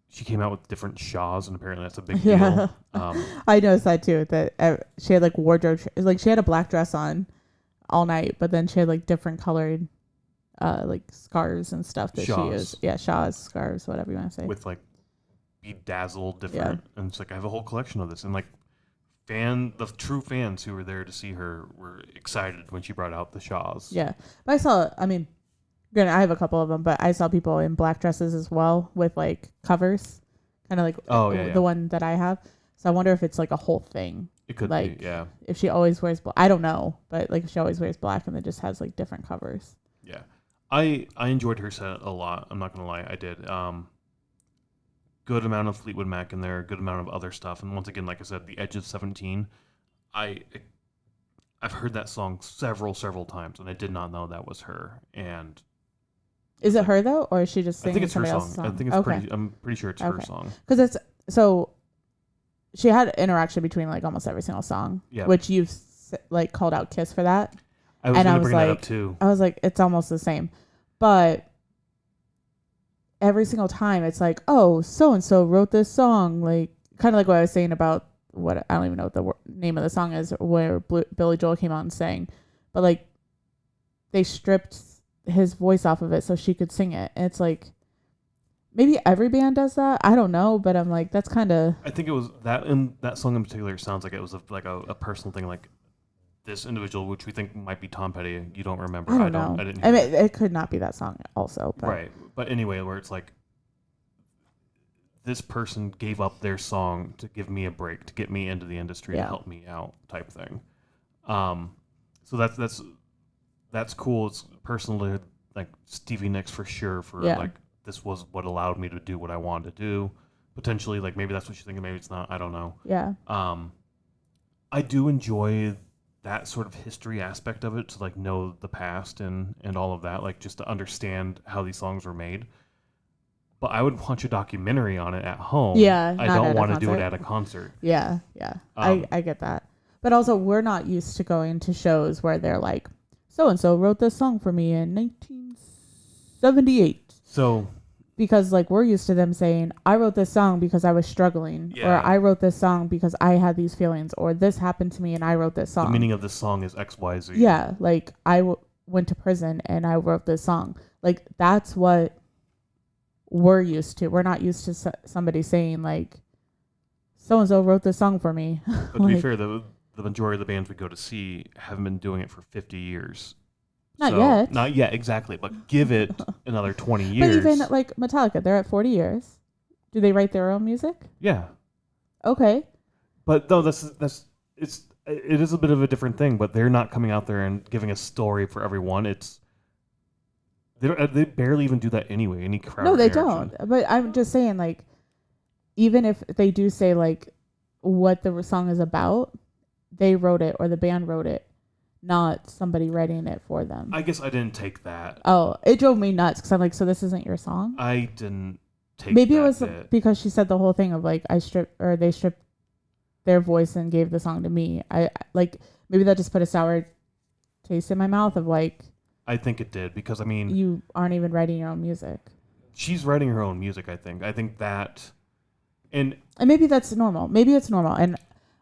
She came out with different Shaws, and apparently that's a big deal. I noticed that too. That she had like wardrobe, like she had a black dress on all night, but then she had like different colored, like scarves and stuff that she used. Yeah, Shaws, scarves, whatever you want to say. With like bedazzled different, and it's like I have a whole collection of this, and like the true fans who were there to see her were excited when she brought out the Shaws. Yeah, but granted, I have a couple of them, but I saw people in black dresses as well with like covers, kind of like the one that I have. So I wonder if it's like a whole thing. It could like, be, yeah. If she always wears black, I don't know, but like if she always wears black and then just has like different covers. Yeah, I enjoyed her set a lot. I'm not gonna lie, I did. Good amount of Fleetwood Mac in there, good amount of other stuff, and once again, like I said, The Edge of 17. I've heard that song several times, and I did not know that was her. And is it her though, or is she just singing somebody else's song? I think it's I'm pretty sure it's her song. Because it's so. She had interaction between like almost every single song, which you've like called out Kiss for that. I was going to bring that up too. I was like, it's almost the same, but every single time it's like, oh, so and so wrote this song, like kind of like what I was saying about what I don't even know what the name of the song is, where Billy Joel came out and sang, but like they stripped his voice off of it so she could sing it, and it's like. Maybe every band does that. I don't know, but I'm like, that's kind of. I think it was that, and that song in particular sounds like it was a personal thing. Like this individual, which we think might be Tom Petty, you don't remember. I don't know. I didn't. Hear it could not be that song, also. But. Right, but anyway, where it's like this person gave up their song to give me a break, to get me into the industry, to help me out, type thing. So that's cool. It's personally like Stevie Nicks for sure. Like. This was what allowed me to do what I wanted to do. Potentially, like maybe that's what she's thinking. Maybe it's not. I don't know. Yeah. I do enjoy that sort of history aspect of it, to like know the past and all of that, like just to understand how these songs were made. But I would watch a documentary on it at home. Yeah. I don't want to do it at a concert. Yeah. Yeah. I get that. But also, we're not used to going to shows where they're like, so and so wrote this song for me in 1978. So, because like we're used to them saying, I wrote this song because I was struggling, or I wrote this song because I had these feelings, or this happened to me and I wrote this song. The meaning of this song is X, Y, Z. Yeah, like I went to prison and I wrote this song. Like that's what we're used to. We're not used to somebody saying like, so and so wrote this song for me. But to be fair, the majority of the bands we go to see haven't been doing it for 50 years. Not yet, exactly. But give it another 20 years. But even like Metallica, they're at 40 years. Do they write their own music? Yeah. Okay. But no, it is a bit of a different thing. But they're not coming out there and giving a story for everyone. They barely even do that anyway. Any crowd. No, they don't. But I'm just saying, like, even if they do say like what the song is about, they wrote it or the band wrote it. Not somebody writing it for them. I guess I didn't take that. Oh, it drove me nuts because I'm like, so this isn't your song? I didn't take Maybe that it was bit. Because she said the whole thing of like, they stripped their voice and gave the song to me. I like, maybe that just put a sour taste in my mouth of like. I think it did because, I mean. You aren't even writing your own music. She's writing her own music, I think. I think that And maybe that's normal. Maybe it's normal, and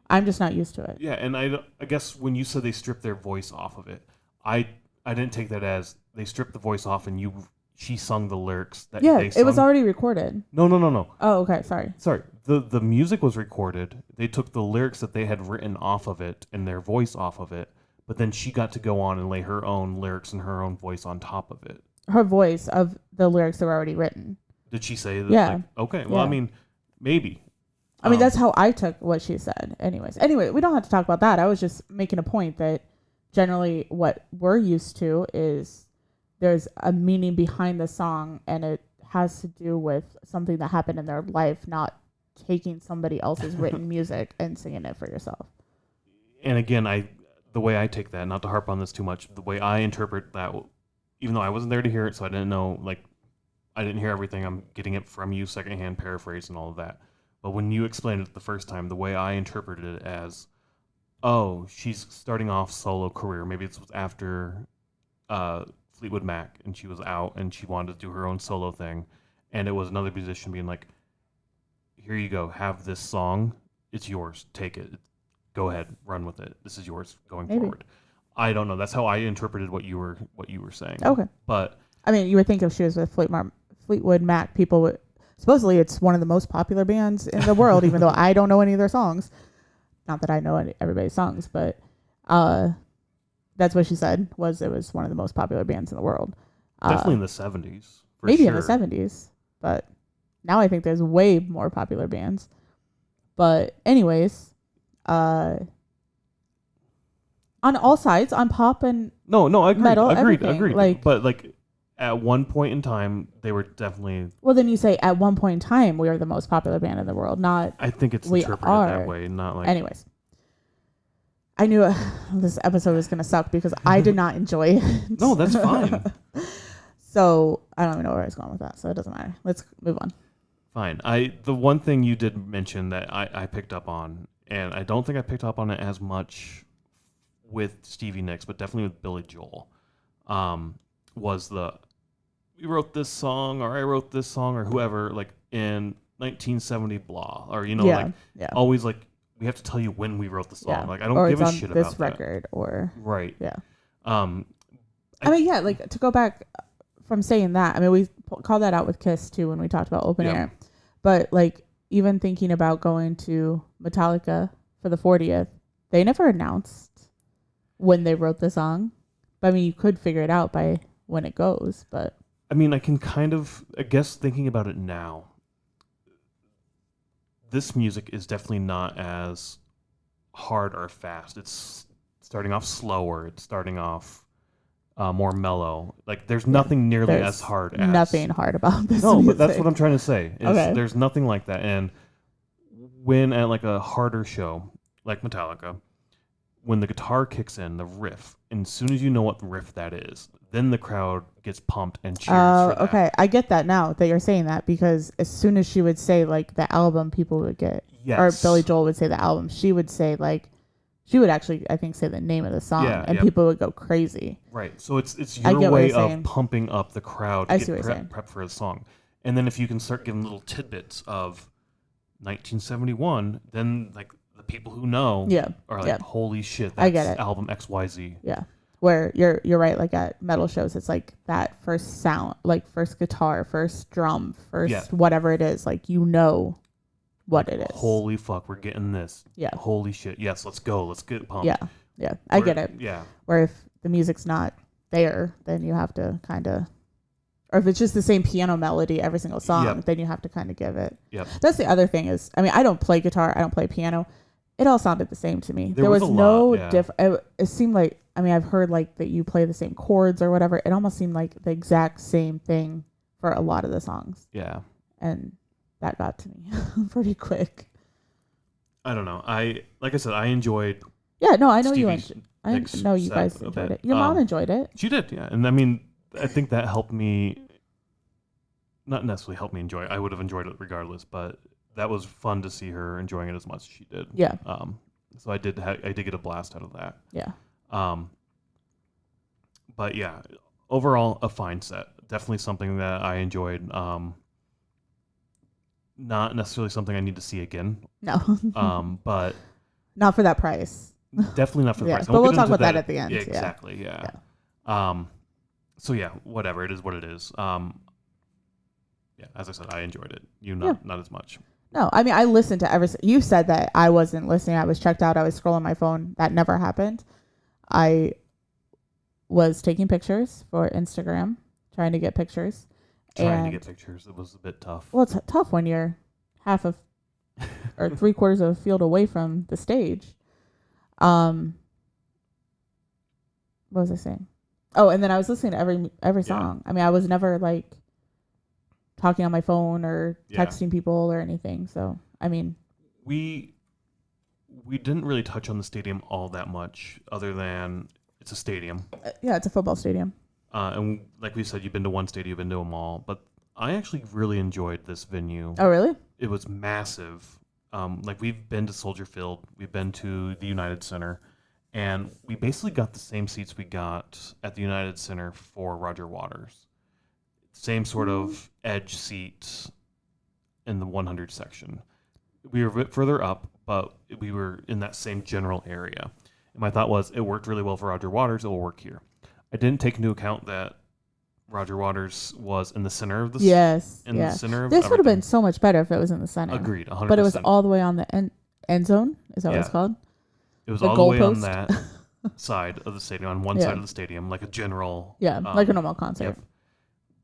I'm just not used to it. Yeah, and I guess when you said they stripped their voice off of it, I didn't take that as they stripped the voice off and she sung the lyrics that they sung. It was already recorded. No. Oh, okay. Sorry. The music was recorded. They took the lyrics that they had written off of it and their voice off of it, but then she got to go on and lay her own lyrics and her own voice on top of it. Her voice of the lyrics that were already written. Did she say that? Yeah. Okay. Well, I mean, maybe. I mean, that's how I took what she said. Anyway, we don't have to talk about that. I was just making a point that generally what we're used to is there's a meaning behind the song, and it has to do with something that happened in their life, not taking somebody else's written music and singing it for yourself. And again, the way I take that, not to harp on this too much, the way I interpret that, even though I wasn't there to hear it, so I didn't know, I didn't hear everything. I'm getting it from you, secondhand paraphrase and all of that. But when you explained it the first time, the way I interpreted it as, oh, she's starting off solo career. Maybe it was after Fleetwood Mac, and she was out, and she wanted to do her own solo thing. And it was another musician being like, here you go, have this song. It's yours. Take it. Go ahead. Run with it. This is yours going forward. I don't know. That's how I interpreted what you were saying. Okay. But I mean, you would think if she was with Fleetwood Mac, people would... Supposedly, it's one of the most popular bands in the world, even though I don't know any of their songs. Not that I know everybody's songs, but that's what she said, it was one of the most popular bands in the world. Definitely in the 70s. Maybe in the 70s, but now I think there's way more popular bands. But anyways, on all sides, on pop and metal, agreed. everything. But at one point in time, they were definitely... Well, then you say at one point in time, we are the most popular band in the world, not... I think it's interpreted that way, not like... Anyways. I knew this episode was going to suck because I did not enjoy it. No, that's fine. So, I don't even know where I was going with that, so it doesn't matter. Let's move on. Fine. The one thing you did mention that I picked up on, and I don't think I picked up on it as much with Stevie Nicks, but definitely with Billy Joel, was we wrote this song, or I wrote this song, or whoever, in 1970 blah, or always we have to tell you when we wrote the song. Yeah. I don't give a shit about that. This record, or right. Yeah. To go back from saying that, I mean, we called that out with Kiss too when we talked about open air, but even thinking about going to Metallica for the 40th, they never announced when they wrote the song. But I mean, you could figure it out by when it goes, but I mean, I can kind of, I guess, thinking about it now, this music is definitely not as hard or fast. It's starting off slower. It's starting off more mellow. There's nothing nearly as hard as... Nothing hard about this No, music. but that's what I'm trying to say. Okay. There's nothing like that. And when at a harder show, like Metallica, when the guitar kicks in, the riff, and as soon as you know what riff that is, then the crowd gets pumped and cheers for that. Okay, I get that now that you're saying that, because as soon as she would say the album, people would get... Yes. Or Billy Joel would say the album, she would say she would actually, I think, say the name of the song, and people would go crazy. Right. So it's your way of pumping up the crowd to get prep for a song. And then if you can start giving little tidbits of 1971, then the people who know are holy shit, that's album XYZ. Yeah. Where you're right, at metal shows, it's that first sound, first guitar, first drum, first whatever it is, what it is. Holy fuck, we're getting this. Yeah. Holy shit. Yes, let's go. Let's get pumped. Yeah. I get it. Yeah. Where if the music's not there, then you have to kind of... Or if it's just the same piano melody every single song, then you have to kind of give it. Yep. That's the other thing is, I mean, I don't play guitar. I don't play piano. It all sounded the same to me. There was no different. It seemed I've heard that you play the same chords or whatever. It almost seemed like the exact same thing for a lot of the songs. Yeah. And that got to me pretty quick. I don't know. Like I said, I enjoyed... Yeah, no, I know you enjoyed it. I know you guys enjoyed it. Your mom enjoyed it. She did, yeah. And I mean, I think that helped me... Not necessarily helped me enjoy it. I would have enjoyed it regardless, but that was fun to see her enjoying it as much as she did. Yeah. So I did get a blast out of that. Yeah. But yeah, overall a fine set. Definitely something that I enjoyed. not necessarily something I need to see again. No. But not for that price. Definitely not for the yeah, price. but we'll talk about that at the end. Yeah, exactly. Yeah. So yeah, whatever. It is what it is. Yeah, as I said, I enjoyed it. Not as much. No, I mean, I listened to you said that I wasn't listening. I was checked out. I was scrolling my phone. That never happened. I was taking pictures for Instagram, trying to get pictures. Trying to get pictures. It was a bit tough. Well, it's tough when you're half of or 3/4 of a field away from the stage. What was I saying? Oh, and then I was listening to every song. I mean, I was never like talking on my phone or texting people or anything. So, I mean, we didn't really touch on the stadium all that much, other than it's a stadium. Yeah, it's a football stadium. And like we said, you've been to one stadium, you've been to them all. But I actually really enjoyed this venue. Oh, really? It was massive. Like we've been to Soldier Field, we've been to the United Center, and we basically got the same seats we got at the United Center for Roger Waters. Same sort of edge seat in the 100 section. We were a bit further up, but we were in that same general area. And my thought was, it worked really well for Roger Waters, it will work here. I didn't take into account that Roger Waters was in the center of the the center of this would have been so much better if it was in the center. Agreed, 100%. But it was all the way on the end zone. Is that what it's called? It was all the way on that side of the stadium, on one side of the stadium, like a general. Yeah, like a normal concert. Yep.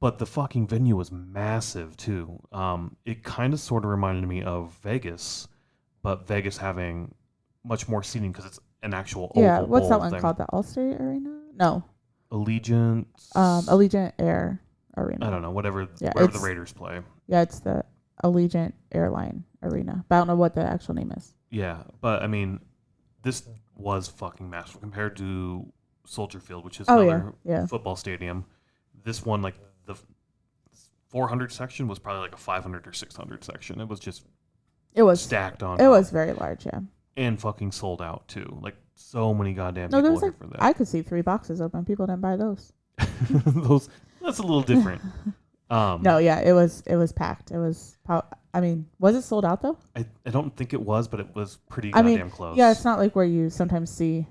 But the fucking venue was massive too. It kind of sort of reminded me of Vegas, but Vegas having much more seating because it's an actual oval what's that one thing. called? The Allstate Arena? No. Allegiant. Allegiant Air Arena. I don't know. Whatever the Raiders play. Yeah, it's the Allegiant Airline Arena. But I don't know what the actual name is. Yeah, but I mean, this was fucking massive compared to Soldier Field, which is another football stadium. This one, like the 400 section, was probably like a 500 or 600 section. It was stacked on. It was very large, yeah. And fucking sold out too. Like so many goddamn people here for that. I could see 3 boxes open. People didn't buy those. That's a little different. No, yeah, it was packed. It was. I mean, was it sold out though? I don't think it was, but it was pretty goddamn close. Yeah, it's not like where you sometimes see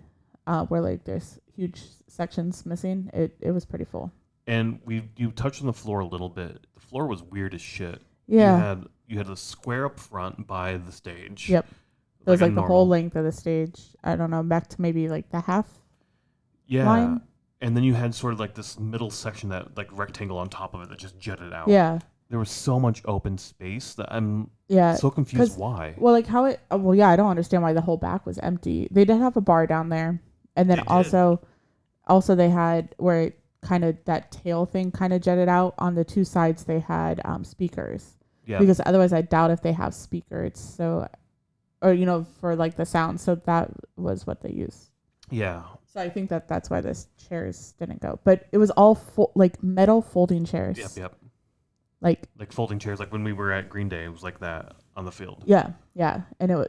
where like there's huge sections missing. It was pretty full. And you touched on the floor a little bit. The floor was weird as shit. Yeah. You had a square up front by the stage. Yep. It was like the whole length of the stage. I don't know, back to maybe like the half line. And then you had sort of like this middle section, that like rectangle on top of it that just jutted out. Yeah. There was so much open space that I'm so confused why. Well, like how it... Well, yeah, I don't understand why the whole back was empty. They did have a bar down there. And then also they had where it kind of... That tail thing kind of jutted out. On the 2 sides, they had speakers. Yeah. Because otherwise, I doubt if they have speakers. So... Or, for like the sound. So that was what they used. Yeah. So I think that's why the chairs didn't go. But it was all like metal folding chairs. Yep. Like folding chairs. Like when we were at Green Day, it was like that on the field. Yeah. And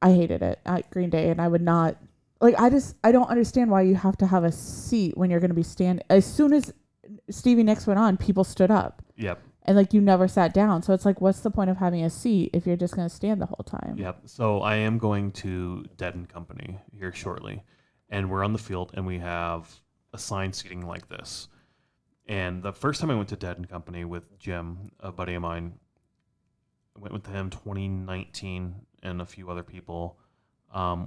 I hated it at Green Day. And I would not... Like, I don't understand why you have to have a seat when you're going to be standing. As soon as Stevie Nicks went on, people stood up. Yep. And, like, you never sat down. So it's like, what's the point of having a seat if you're just going to stand the whole time? Yep. So I am going to Dead & Company here shortly. And we're on the field, and we have assigned seating like this. And the first time I went to Dead & Company with Jim, a buddy of mine, I went with him 2019 and a few other people.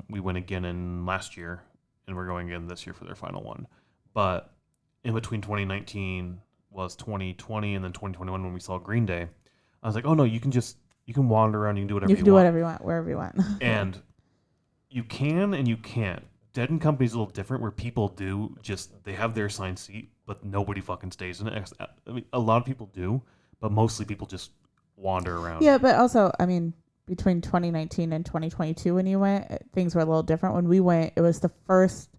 We went again in last year, and we're going again this year for their final one. But in between 2019... was 2020 and then 2021 when we saw Green Day. I was like, oh no, you can wander around, you can do whatever you want. You can do whatever you want, wherever you want. And you can and you can't. Dead & Company's a little different where people they have their assigned seat, but nobody fucking stays in it. I mean, a lot of people do, but mostly people just wander around. Yeah, but also, I mean, between 2019 and 2022 when you went, things were a little different. When we went, it was the first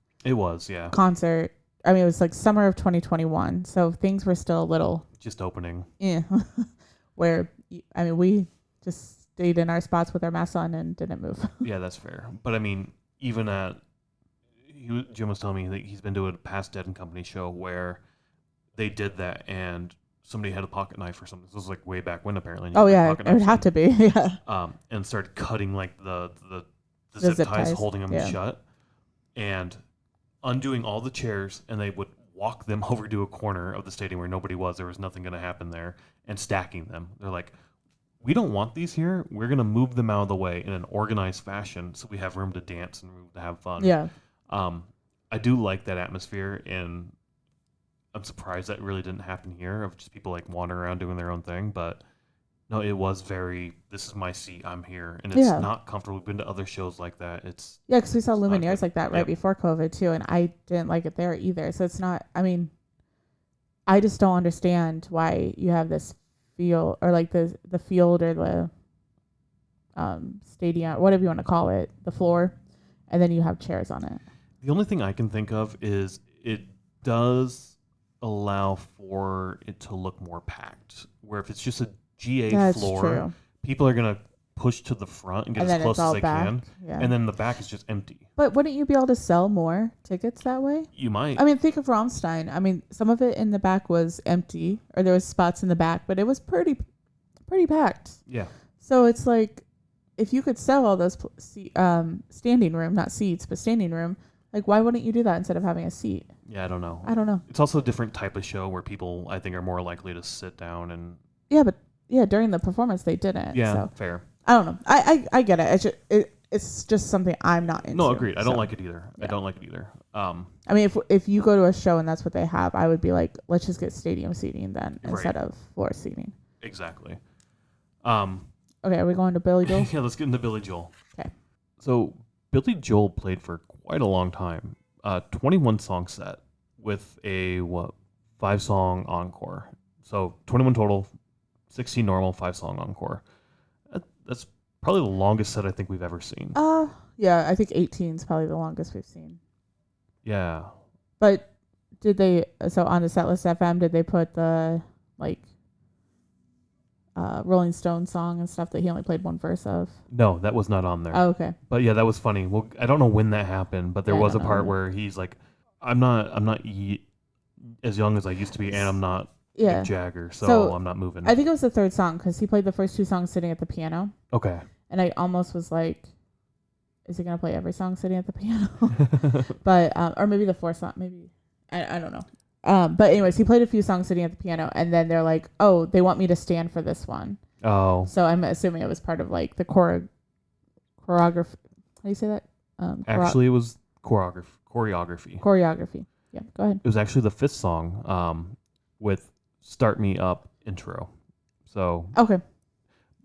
concert. I mean, it was like summer of 2021, so things were still a little... Just opening. Yeah. Where, I mean, we just stayed in our spots with our masks on and didn't move. Yeah, that's fair. But I mean, even Jim was telling me that he's been to a past Dead & Company show where they did that, and somebody had a pocket knife or something. This was like way back when apparently. Oh yeah, it would have to be. Yeah. And started cutting like the The zip ties, holding them yeah. shut, and undoing all the chairs, and they would walk them over to a corner of the stadium where nobody was. There was nothing going to happen there, and stacking them. They're like, we don't want these here. We're going to move them out of the way in an organized fashion so we have room to dance and room to have fun. Yeah. I do like that atmosphere, and I'm surprised that really didn't happen here of just people like wandering around doing their own thing. But no, it was very, this is my seat, I'm here. And it's not comfortable. We've been to other shows like that. Yeah, because we saw Lumineers like that right before COVID too, and I didn't like it there either. So it's not, I mean, I just don't understand why you have this field, or like the field, or the stadium, whatever you want to call it, the floor, and then you have chairs on it. The only thing I can think of is it does allow for it to look more packed, where if it's just a GA floor, true. People are going to push to the front and get as close as they can. Yeah. And then the back is just empty. But wouldn't you be able to sell more tickets that way? You might. I mean, think of Rammstein. I mean, some of it in the back was empty, or there was spots in the back, but it was pretty packed. Yeah. So it's like, if you could sell all those standing room, not seats, but standing room, like why wouldn't you do that instead of having a seat? Yeah, I don't know. It's also a different type of show where people, I think, are more likely to sit down and... Yeah, but during the performance they didn't. Yeah, so. Fair. I don't know. I get it. It's just something I'm not into. No, agreed. I don't like it either. Yeah. I don't like it either. I mean, if you go to a show and that's what they have, I would be like, let's just get stadium seating then instead of floor seating. Exactly. Okay, are we going to Billy Joel? Yeah, let's get into Billy Joel. Okay. So Billy Joel played for quite a long time. 21 song set with a 5-song encore. So 21 total, 16 normal, 5-song encore. That's probably the longest set I think we've ever seen. Yeah, I think 18 is probably the longest we've seen. Yeah. But did they, so on the Setlist FM, did they put the, like, Rolling Stones song and stuff that he only played one verse of? No, that was not on there. Oh, okay. But yeah, that was funny. Well, I don't know when that happened, but there was a part where he's like, I'm not as young as I used to be, and I'm not Mick Jagger, so I'm not moving. I think it was the third song because he played the first 2 songs sitting at the piano. Okay. And I almost was like, is he going to play every song sitting at the piano? But, or maybe the 4th song, maybe. I don't know. But anyways, he played a few songs sitting at the piano, and then they're like, oh, they want me to stand for this one. Oh. So I'm assuming it was part of like the choreography. How do you say that? Actually, it was choreography. Choreography. Yeah, go ahead. It was actually the 5th song with Start Me Up intro. So. Okay.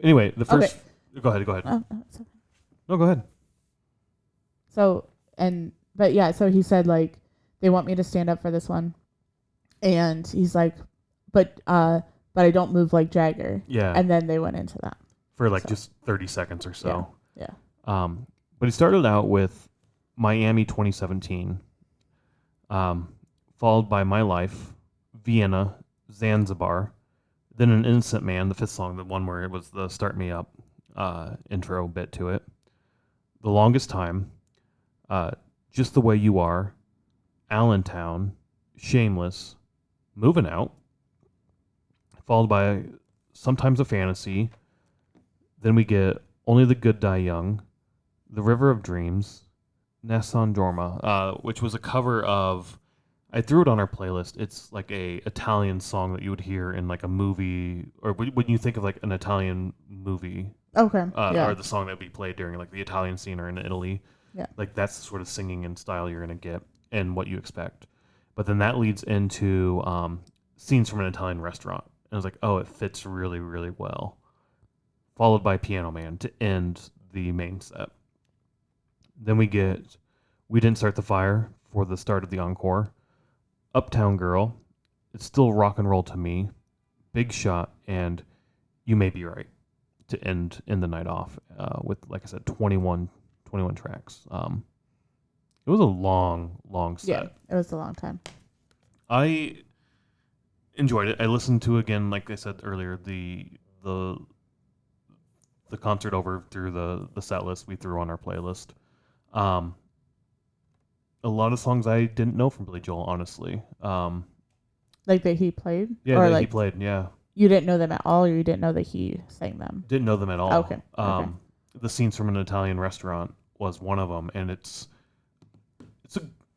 Anyway, the first. Okay. Go ahead. Okay. No, go ahead. So, so he said, like, they want me to stand up for this one. And he's like, but I don't move like Jagger. Yeah. And then they went into that. For just 30 seconds or so. Yeah. But he started out with Miami 2017, followed by My Life, Vienna, Zanzibar, then An Innocent Man, the 5th song, the one where it was the Start Me Up intro bit to it. The Longest Time, Just the Way You Are, Allentown, Shameless, Moving Out, followed by Sometimes a Fantasy. Then we get Only the Good Die Young, The River of Dreams, Nasson Dorma, which was a cover of, I threw it on our playlist. It's like a Italian song that you would hear in like a movie, or when you think of like an Italian movie. Okay. Or the song that would be played during like the Italian scene or in Italy. Yeah. Like that's the sort of singing and style you're going to get and what you expect. But then that leads into scenes from an Italian restaurant. And I was like, oh, it fits really, really well. Followed by Piano Man to end the main set. Then we get We Didn't Start the Fire for the start of the encore. Uptown Girl, It's Still Rock and Roll to Me, Big Shot, and You May Be Right to end the night off with, like I said, 21 tracks. It was a long set. Yeah, it was a long time. I enjoyed it. I listened to, again, like I said earlier, the concert over through the set list we threw on our playlist. A lot of songs I didn't know from Billy Joel, honestly. Like that he played? Yeah, or that like he played. Yeah, you didn't know them at all, or you didn't know that he sang them? didn't know them at all. Okay. The scenes from an Italian restaurant was one of them, and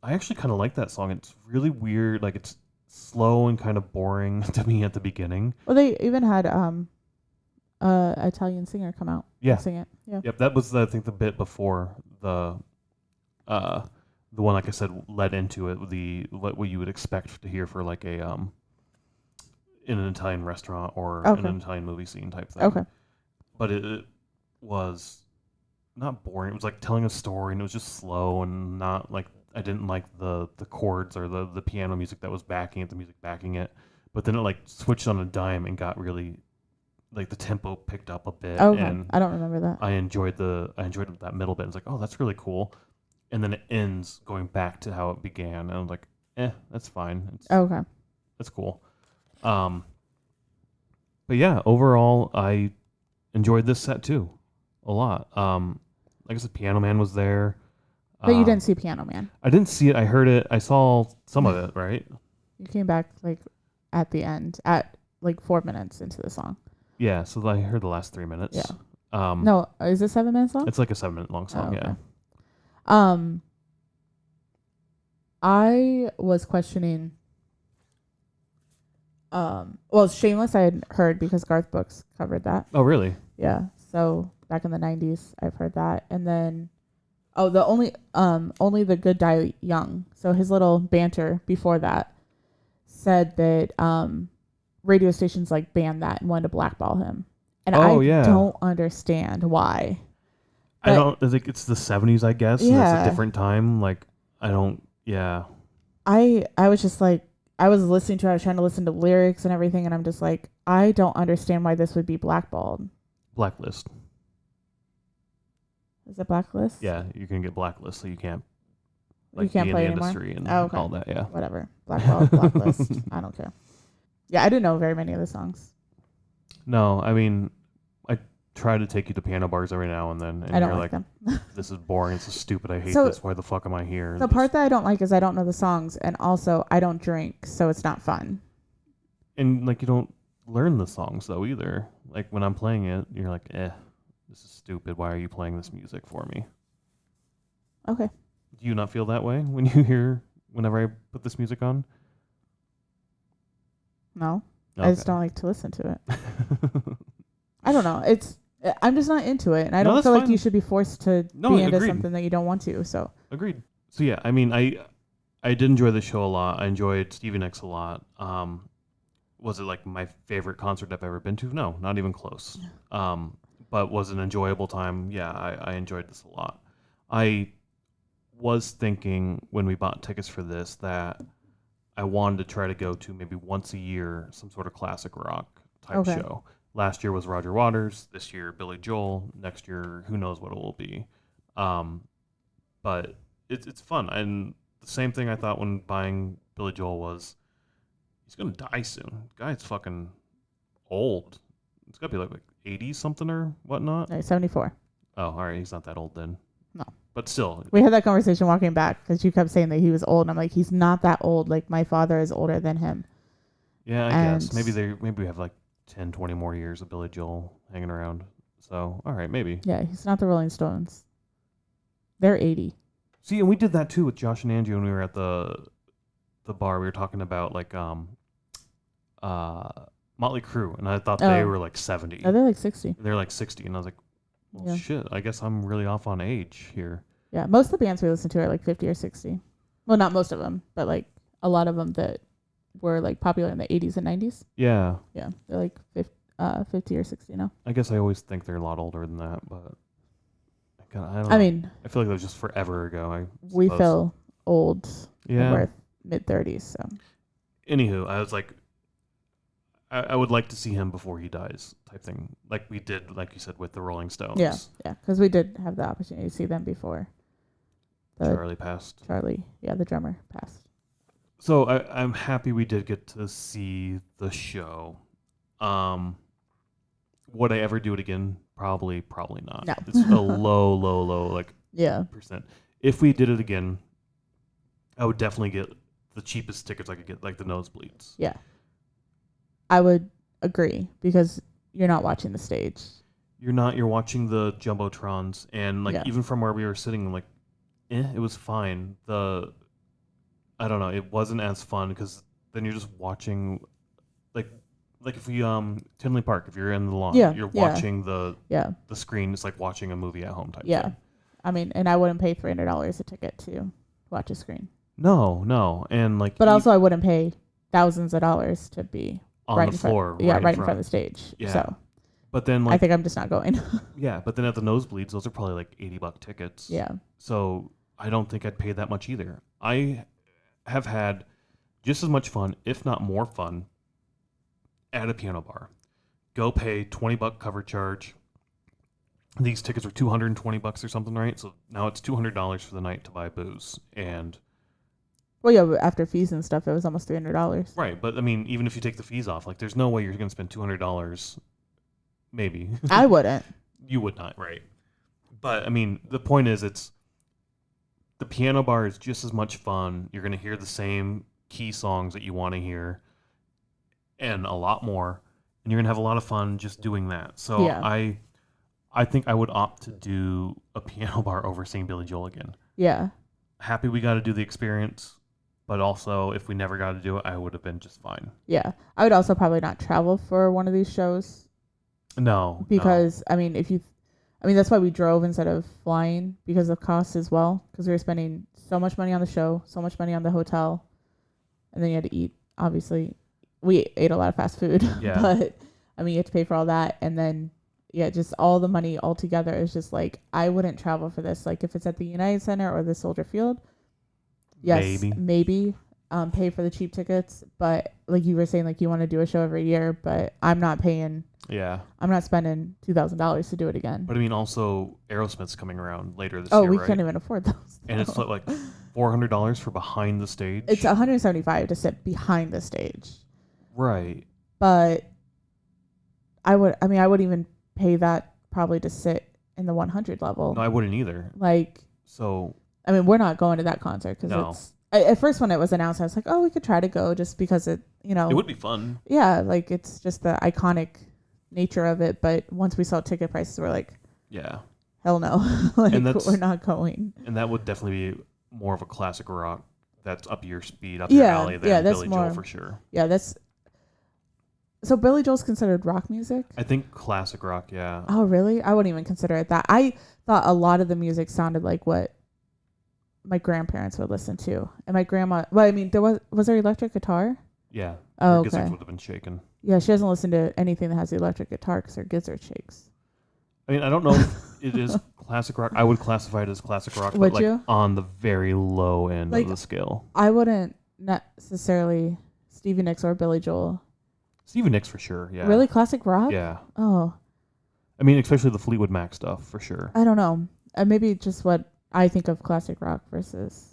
I actually kind of like that song. It's really weird. Like it's slow and kind of boring to me at the beginning. Well, they even had Italian singer come out and sing it. Yeah. Yep, that was I think the bit before uh the one, like I said, led into it. What you would expect to hear for like a in an Italian restaurant or in an Italian movie scene type thing. Okay. But it was not boring. It was like telling a story, and it was just slow and not like I didn't like the chords or the piano music that was backing it, the music backing it. But then it like switched on a dime and got really like the tempo picked up a bit. Okay. And I don't remember that. I enjoyed that middle bit. It's like, oh, that's really cool. And then it ends going back to how it began. And I was like, that's fine. Okay. That's cool. But yeah, overall, I enjoyed this set too, a lot. Like I said, Piano Man was there. But you didn't see Piano Man. I didn't see it. I heard it. I saw some of it, right? You came back like at the end, at like 4 minutes into the song. Yeah, so I heard the last 3 minutes. Yeah. No, is it 7 minutes long? It's like a 7-minute long song, okay. I was questioning. Well, Shameless I had heard because Garth Brooks covered that. Oh, really? Yeah. So back in the 90s, I've heard that. And then, the only the Good Die Young. So his little banter before that said that radio stations like banned that and wanted to blackball him. And I don't understand why. But I don't. I think it's the 70s, I guess. Yeah. And it's a different time. Like, I don't. Yeah. I was just like, I was listening to it. I was trying to listen to lyrics and everything, and I'm just like, I don't understand why this would be blackballed. Blacklist. Is it blacklist? Yeah, you can get blacklist, so you can't. Like, you can't play in the anymore? industry and all that. Yeah. Whatever. Blackball, blacklist. I don't care. Yeah, I didn't know very many of the songs. No, I mean, I try to take you to piano bars every now and then, and I don't you're like them. This is boring. This is stupid. I hate this. Why the fuck am I here? The part that I don't like is I don't know the songs, and also I don't drink, so it's not fun. And like you don't learn the songs though either. Like when I'm playing it, you're like, this is stupid. Why are you playing this music for me? Okay. Do you not feel that way whenever I put this music on? No. Okay. I just don't like to listen to it. I don't know. I'm just not into it, and I don't feel like you should be forced to be into something that you don't want to. So agreed. So yeah, I mean, I did enjoy the show a lot. I enjoyed Stevie Nicks a lot. Was it like my favorite concert I've ever been to? No, not even close. But was an enjoyable time. Yeah, I enjoyed this a lot. I was thinking when we bought tickets for this that I wanted to try to go to maybe once a year some sort of classic rock type show. Last year was Roger Waters. This year, Billy Joel. Next year, who knows what it will be. But it's fun. And the same thing I thought when buying Billy Joel was, he's going to die soon. The guy's fucking old. It's got to be like 80 something or whatnot. 74. Oh, all right. He's not that old then. No. But still. We had that conversation walking back because you kept saying that he was old. And I'm like, he's not that old. Like, my father is older than him. Yeah, I guess. Maybe we have like 10, 20 more years of Billy Joel hanging around. So, all right, maybe. Yeah, he's not the Rolling Stones. They're 80. See, and we did that too with Josh and Angie when we were at the bar. We were talking about like Motley Crue, and I thought they were like 70. Oh, they're like 60. They're like 60, and I was like, well, shit, I guess I'm really off on age here. Yeah, most of the bands we listen to are like 50 or 60. Well, not most of them, but like a lot of them that were like popular in the 80s and 90s. Yeah. Yeah, they're like 50 or 60 now. I guess I always think they're a lot older than that, but I don't know. I mean, I feel like that was just forever ago. We feel old. Yeah. We're mid-30s, so. Anywho, I was like, I would like to see him before he dies type thing. Like we did, like you said, with the Rolling Stones. Yeah, because we did have the opportunity to see them before. Charlie passed. The drummer passed. So I'm happy we did get to see the show. Would I ever do it again? Probably not. No. It's a low, like percent. If we did it again, I would definitely get the cheapest tickets I could get, like the nosebleeds. Yeah. I would agree because you're not watching the stage. You're watching the Jumbotrons, and like even from where we were sitting, like, it was fine. I don't know, it wasn't as fun because then you're just watching, like if we Tinley Park, if you're in the lawn, you're watching the screen. It's like watching a movie at home type thing. I mean, and I wouldn't pay $300 a ticket to watch a screen. No, and like, but also I wouldn't pay thousands of dollars to be on the floor, right in front of the stage. Yeah. So, but then like, I think I'm just not going. Yeah, but then at the nosebleeds, those are probably like $80 tickets. Yeah. So I don't think I'd pay that much either. I have had just as much fun, if not more fun, at a piano bar. Go pay $20 cover charge. These tickets were $220 or something, right? So now it's $200 for the night to buy booze. And well, yeah, but after fees and stuff, it was almost $300. Right, but I mean, even if you take the fees off, like, there's no way you're going to spend $200. Maybe I wouldn't. You would not, right? But I mean, the point is, the piano bar is just as much fun. You're going to hear the same key songs that you want to hear, and a lot more, and you're going to have a lot of fun just doing that. So I think I would opt to do a piano bar over seeing Billy Joel again. Yeah. Happy we got to do the experience, but also if we never got to do it, I would have been just fine. Yeah. I would also probably not travel for one of these shows. No. Because, I mean, that's why we drove instead of flying, because of costs as well. Because we were spending so much money on the show, so much money on the hotel, and then you had to eat, obviously. We ate a lot of fast food. Yeah. But, I mean, you have to pay for all that, and then just all the money all together is just like, I wouldn't travel for this. Like, if it's at the United Center or the Soldier Field, yes, maybe pay for the cheap tickets. But like you were saying, like, you want to do a show every year, but I'm not paying. Yeah. I'm not spending $2,000 to do it again. But I mean, also, Aerosmith's coming around later this year, we can't even afford those. And it's like $400 for behind the stage. It's $175 to sit behind the stage. Right. But I wouldn't even pay that probably to sit in the 100 level. No, I wouldn't either. Like, so I mean, we're not going to that concert because it's at first when it was announced, I was like, oh, we could try to go just because it would be fun. Yeah, like, it's just the iconic nature of it. But once we saw ticket prices, we're like, yeah, hell no. Like, we're not going. And that would definitely be more of a classic rock that's up your speed, up your alley than Billy Joel for sure. Yeah, that's. So Billy Joel's considered rock music? I think classic rock, yeah. Oh, really? I wouldn't even consider it that. I thought a lot of the music sounded like what my grandparents would listen to. And my grandma, well, I mean, was there electric guitar? Yeah. Oh, her gizzards would have been shaken. Yeah, she doesn't listen to anything that has the electric guitar because her gizzard shakes. I mean, I don't know if it is classic rock. I would classify it as classic rock, would but you? On the very low end of the scale. I wouldn't necessarily Stevie Nicks or Billy Joel. Stevie Nicks for sure, yeah. Really? Classic rock? Yeah. Oh. I mean, especially the Fleetwood Mac stuff, for sure. I don't know. Maybe just what I think of classic rock versus...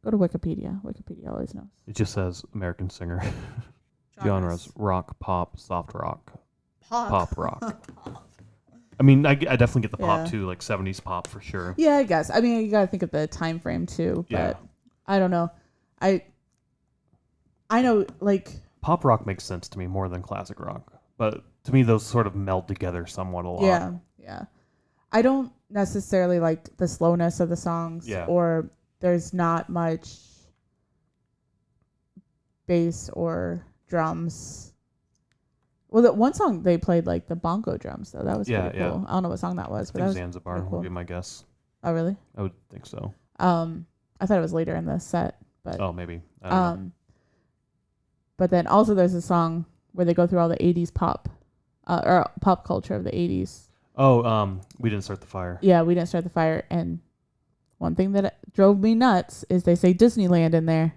Go to Wikipedia. Wikipedia always knows. It just says American singer. Genres: rock, pop, soft rock, pop rock. I mean, I definitely get the pop too, like 70s pop for sure. Yeah, I guess. I mean, you got to think of the time frame too, but I don't know. I know, like... Pop rock makes sense to me more than classic rock. But to me, those sort of meld together somewhat a lot. Yeah. I don't necessarily like the slowness of the songs. Yeah. Or there's not much bass or drums. Well, the one song they played, like, the bongo drums, though. That was pretty cool. Yeah. I don't know what song that was. But I think that was Zanzibar cool. would be my guess. Oh, really? I would think so. I thought it was later in the set. But oh, maybe. I don't know. But then also there's a song where they go through all the 80s pop, or pop culture of the 80s. Oh, We Didn't Start the Fire. Yeah, We Didn't Start the Fire. And one thing that drove me nuts is they say Disneyland in there.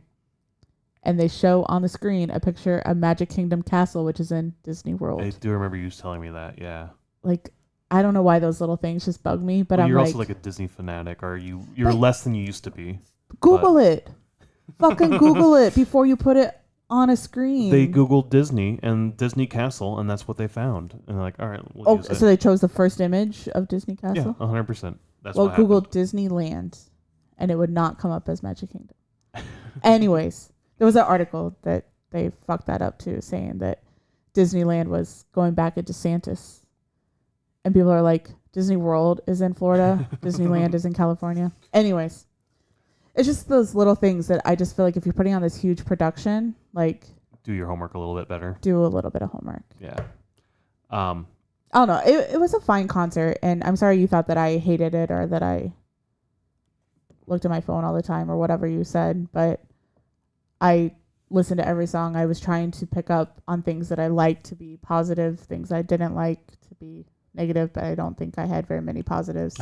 And they show on the screen a picture of Magic Kingdom Castle, which is in Disney World. I do remember you telling me that, yeah. Like, I don't know why those little things just bug me, but you're also like a Disney fanatic, or you're less than you used to be. Google it. Fucking Google it before you put it on a screen. They Googled Disney and Disney Castle, and that's what they found. And they're like, all right, we'll use it. So they chose the first image of Disney Castle? Yeah, 100%. That's what Google Disneyland, and it would not come up as Magic Kingdom. Anyways, there was an article that they fucked that up too, saying that Disneyland was going back into DeSantis. And people are like, Disney World is in Florida. Disneyland is in California. Anyways, it's just those little things that I just feel like if you're putting on this huge production, like... Do your homework a little bit better. Do a little bit of homework. Yeah. I don't know. It was a fine concert, and I'm sorry you thought that I hated it or that I looked at my phone all the time or whatever you said, but I listened to every song. I was trying to pick up on things that I liked to be positive, things I didn't like to be negative, but I don't think I had very many positives.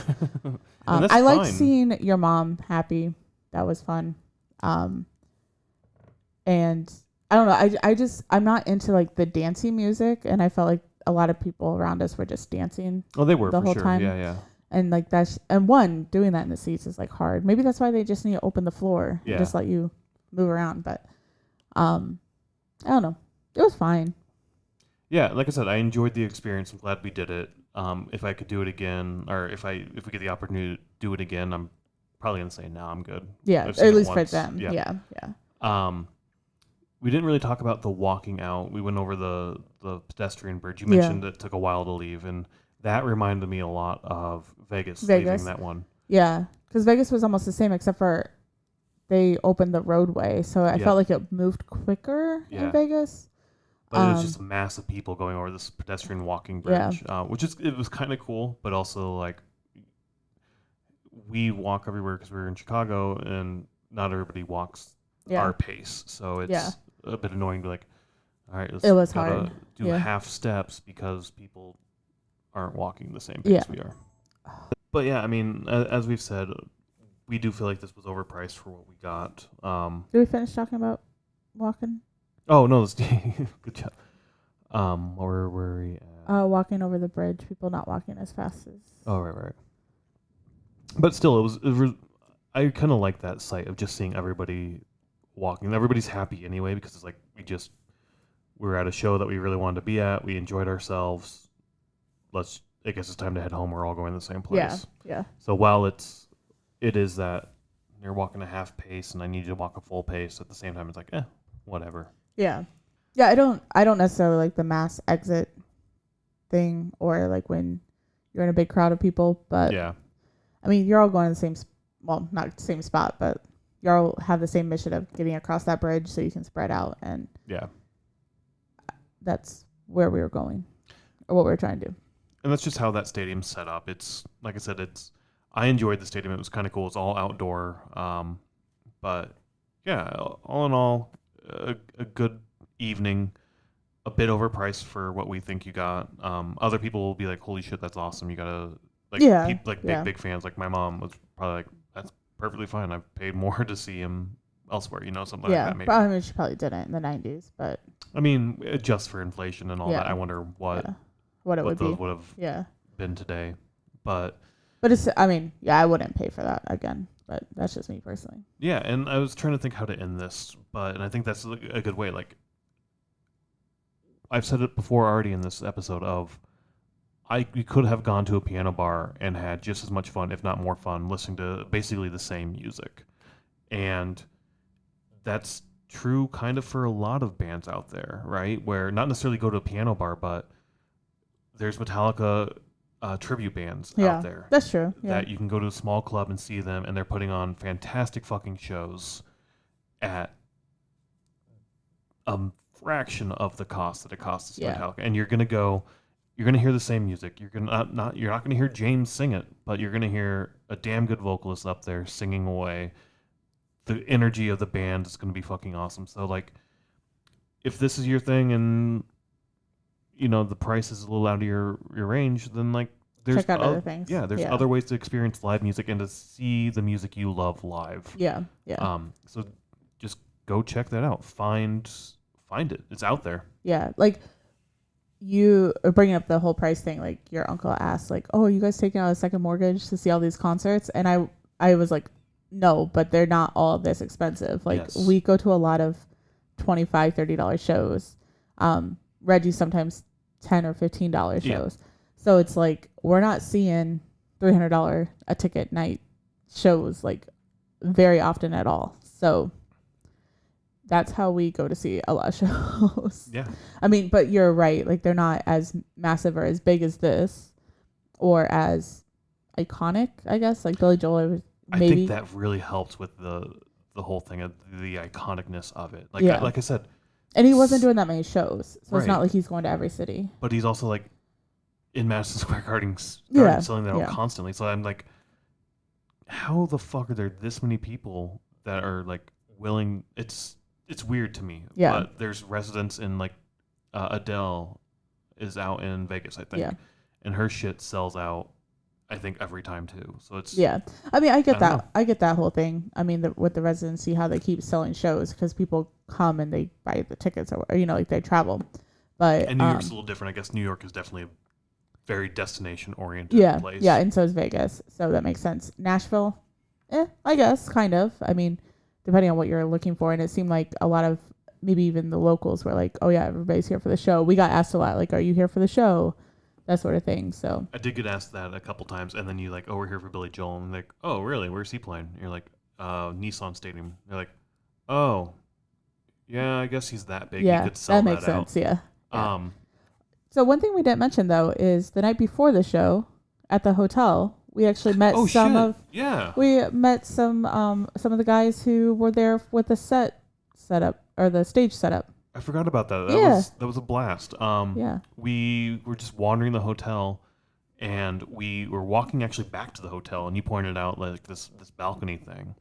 I liked seeing your mom happy. That was fun. And I don't know. I'm not into like the dancey music, and I felt like a lot of people around us were just dancing. Oh, they were the for whole sure. time. Yeah. And like doing that in the seats is like hard. Maybe that's why they just need to open the floor and just let you move around. But I don't know. It was fine. Yeah, like I said, I enjoyed the experience. I'm glad we did it. If I could do it again, or if we get the opportunity to do it again, I'm probably gonna say no, I'm good. Yeah, at least for them. Yeah. We didn't really talk about the walking out. We went over the pedestrian bridge. You mentioned it took a while to leave, and that reminded me a lot of Vegas. Leaving that one. Yeah, because Vegas was almost the same, except for they opened the roadway, so I felt like it moved quicker in Vegas. But it was just a mass of people going over this pedestrian walking bridge, it was kind of cool, but also like we walk everywhere because we're in Chicago, and not everybody walks our pace, so it's a bit annoying to like, all right, it was hard. Do half steps because people aren't walking the same pace we are. But yeah, I mean, as we've said, we do feel like this was overpriced for what we got. Did we finish talking about walking? Oh no, good job. Where were we at? Walking over the bridge. People not walking as fast as. Oh right. But still, it was I kind of like that sight of just seeing everybody walking. Everybody's happy anyway because it's like we're at a show that we really wanted to be at. We enjoyed ourselves. I guess it's time to head home. We're all going to the same place. Yeah. So while it is that you're walking a half pace and I need you to walk a full pace at the same time, it's like whatever. Yeah. I don't necessarily like the mass exit thing or like when you're in a big crowd of people, but I mean, you're all going to the same, well, not the same spot, but you all have the same mission of getting across that bridge so you can spread out, and that's where we were going or what we were trying to do. And that's just how that stadium's set up. It's like I said, I enjoyed the stadium. It was kind of cool. It's all outdoor, but yeah, all in all, a good evening. A bit overpriced for what we think you got. Other people will be like, "Holy shit, that's awesome! You gotta big fans." Like my mom was probably like, "That's perfectly fine. I've paid more to see him elsewhere." Something like that. Maybe. I mean, she probably didn't in the 90s, but I mean, just for inflation and all that, I wonder what it would have been today. But it's, I mean, I wouldn't pay for that again. But that's just me personally. Yeah, and I was trying to think how to end this, and I think that's a good way. Like, I've said it before already in this episode we could have gone to a piano bar and had just as much fun, if not more fun, listening to basically the same music. And that's true kind of for a lot of bands out there, right? Where not necessarily go to a piano bar, but there's Metallica tribute bands out there. That's true. That you can go to a small club and see them, and they're putting on fantastic fucking shows at a fraction of the cost that it costs to see Metallica. And you're gonna hear the same music. You're not gonna hear James sing it, but you're gonna hear a damn good vocalist up there singing away. The energy of the band is gonna be fucking awesome. So like, if this is your thing and the price is a little out of your range, then like there's check out other things. Yeah, there's other ways to experience live music and to see the music you love live. Yeah. So just go check that out. Find it. It's out there. Yeah, like you are bringing up the whole price thing. Like your uncle asked, like, "Oh, you guys taking out a second mortgage to see all these concerts?" And I was like, "No, but they're not all this expensive. Like we go to a lot of $25, $30 shows. Reggie sometimes $10 or $15 shows. So it's like we're not seeing $300 a ticket night shows like very often at all. So that's how we go to see a lot of shows. Yeah. I mean, but you're right. Like, they're not as massive or as big as this, or as iconic, I guess. Like Billy Joel, maybe. I think that really helps with the whole thing of the iconicness of it. Like, Yeah. like I said. And he wasn't doing that many shows, so Right. it's not like he's going to every city. But he's also like in Madison Square Garden selling that out constantly. So I'm like, how the fuck are there this many people that are like willing? It's weird to me. Yeah. But there's residents in like Adele is out in Vegas, I think. Yeah. And her shit sells out, I think, every time too. So it's I mean, I get that. I get that whole thing. I mean, with the residency, how they keep selling shows because people come and they buy the tickets, or like they travel. But and New York's a little different. I guess New York is definitely a very destination oriented place. Yeah, and so is Vegas, so that makes sense. Nashville, I guess, kind of. I mean, depending on what you're looking for, and it seemed like a lot of maybe even the locals were like, "Oh yeah, everybody's here for the show." We got asked a lot, like, "Are you here for the show?" That sort of thing. So I did get asked that a couple times, and then you like, "Oh, we're here for Billy Joel," and like, "Oh, really? Where's he playing?" And you're like, Nissan Stadium." They're like, "Oh, yeah, I guess he's that big. Yeah, you could sell that makes sense. out. Yeah. So one thing we didn't mention though is the night before the show at the hotel, we actually met we met some of the guys who were there with the setup or the stage setup. I forgot about that. That was a blast. We were just wandering the hotel, and we were walking actually back to the hotel, and you pointed out like this balcony thing,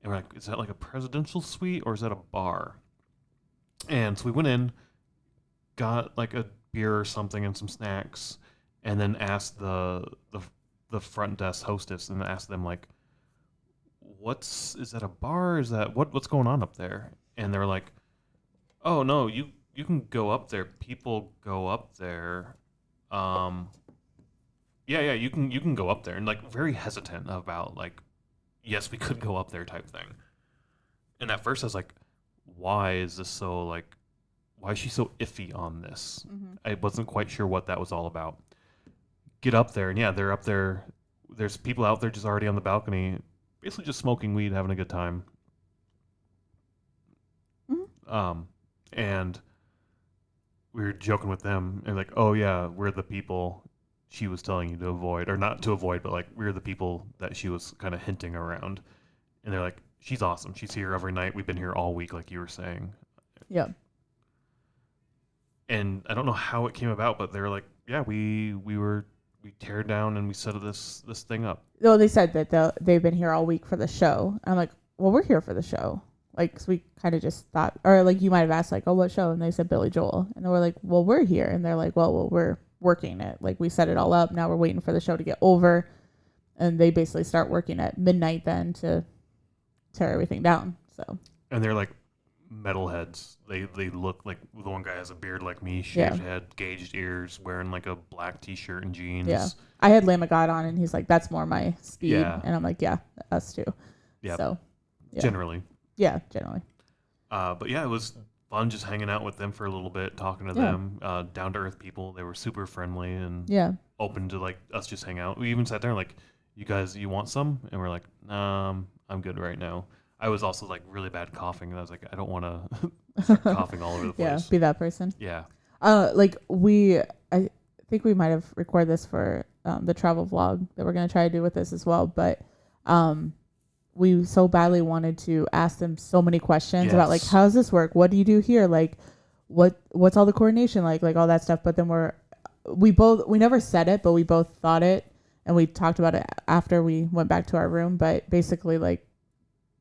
and we're like, is that like a presidential suite or is that a bar? And so we went in, got like a beer or something and some snacks, and then asked the front desk hostess and asked them like, is that a bar? Is that what's going on up there? And they were like, oh no, you can go up there. People go up there. You can go up there, and like very hesitant about like, yes, we could go up there type thing. And at first I was like, why is this so like, why is she so iffy on this? Mm-hmm. I wasn't quite sure what that was all about. Get up there, and yeah, they're up there. There's people out there just already on the balcony, basically just smoking weed, having a good time. Mm-hmm. And we were joking with them, and like, oh yeah, we're the people she was telling you to avoid, or not to avoid, but like we're the people that she was kind of hinting around. And they're like, she's awesome. She's here every night. We've been here all week, like you were saying. Yeah. And I don't know how it came about, but they were like, yeah, we teared down and we set this thing up. Well, they said that they've been here all week for the show. I'm like, well, we're here for the show. Like, so we kind of just thought, or like you might have asked, like, oh, what show? And they said Billy Joel. And then we're like, well, we're here. And they're like, well, we're working it. Like, we set it all up. Now we're waiting for the show to get over. And they basically start working at midnight then to tear everything down. So. And they're like metalheads. They look like the one guy has a beard like me, shaved head, gauged ears, wearing like a black t-shirt and jeans. Yeah. I had Lamb of God on, and he's like, that's more my speed. Yeah. And I'm like, yeah, us too. Yeah. So. Yeah. Generally. Yeah, generally. But yeah, it was fun just hanging out with them for a little bit, talking to them. Down to earth people. They were super friendly and open to like us just hang out. We even sat there and like, you guys, you want some? And we're like, I'm good right now. I was also like really bad coughing, and I was like, I don't want to start coughing all over the place. Yeah, be that person. Yeah. I think we might have recorded this for the travel vlog that we're gonna try to do with this as well, but we so badly wanted to ask them so many questions about like, how does this work? What do you do here? Like, what's all the coordination like all that stuff. But then we never said it, but we both thought it, and we talked about it after we went back to our room. But basically, like,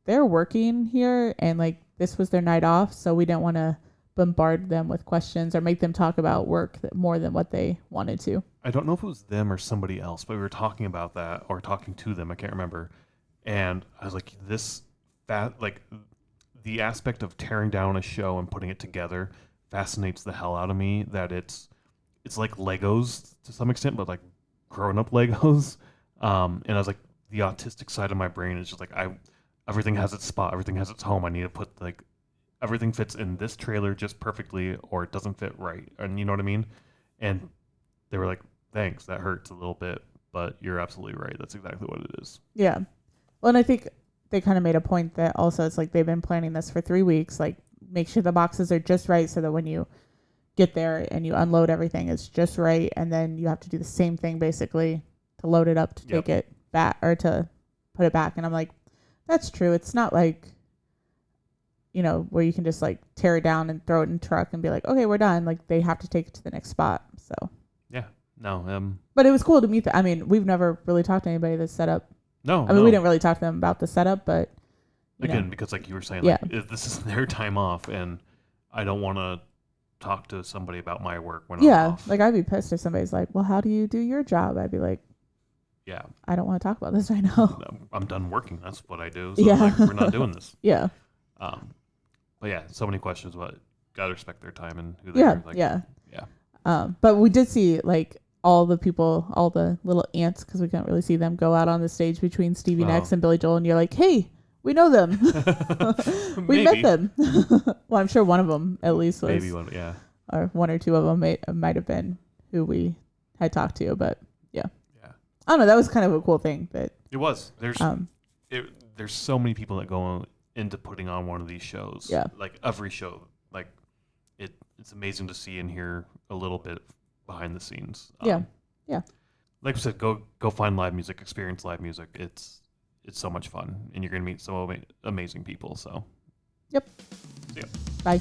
they're working here, and like this was their night off, so we didn't want to bombard them with questions or make them talk about work more than what they wanted to. I don't know if it was them or somebody else, but we were talking about that or talking to them. I can't remember. And I was like, the aspect of tearing down a show and putting it together fascinates the hell out of me. That it's like Legos to some extent, but like grown up Legos. And I was like, the autistic side of my brain is just like, everything has its spot, everything has its home. I need to put like everything fits in this trailer just perfectly, or it doesn't fit right. And you know what I mean? And they were like, thanks, that hurts a little bit, but you're absolutely right. That's exactly what it is. Yeah. Well, and I think they kind of made a point that also it's like they've been planning this for 3 weeks. Like, make sure the boxes are just right so that when you get there and you unload everything, it's just right. And then you have to do the same thing basically to load it up to take it back or to put it back. And I'm like, that's true. It's not like, you know, where you can just like tear it down and throw it in a truck and be like, okay, we're done. Like, they have to take it to the next spot. So yeah, no. But it was cool to meet them. I mean, we've never really talked to anybody that's set up. No, I mean, we didn't really talk to them about the setup, but again, because like you were saying, like this is their time off, and I don't want to talk to somebody about my work when I'm off. Like I'd be pissed if somebody's like, well, how do you do your job? I'd be like, yeah, I don't want to talk about this right now. I'm done working. That's what I do. So like, we're not doing this. Yeah. But yeah, so many questions, but gotta respect their time and who they are. Like, yeah. But we did see like all the people, all the little ants, because we can't really see them, go out on the stage between Stevie Nicks and Billy Joel, and you're like, hey, we know them. We met them. Well, I'm sure one of them at least was. Maybe one, yeah. Or one or two of them might have been who we had talked to, but yeah. I don't know. That was kind of a cool thing. That it was. There's so many people that go into putting on one of these shows. Yeah. Like every show, like it's amazing to see and hear a little bit behind the scenes. Yeah. Like I said, go find live music, experience live music. It's so much fun, and you're gonna meet so amazing people. So. Yep. Yeah. Bye.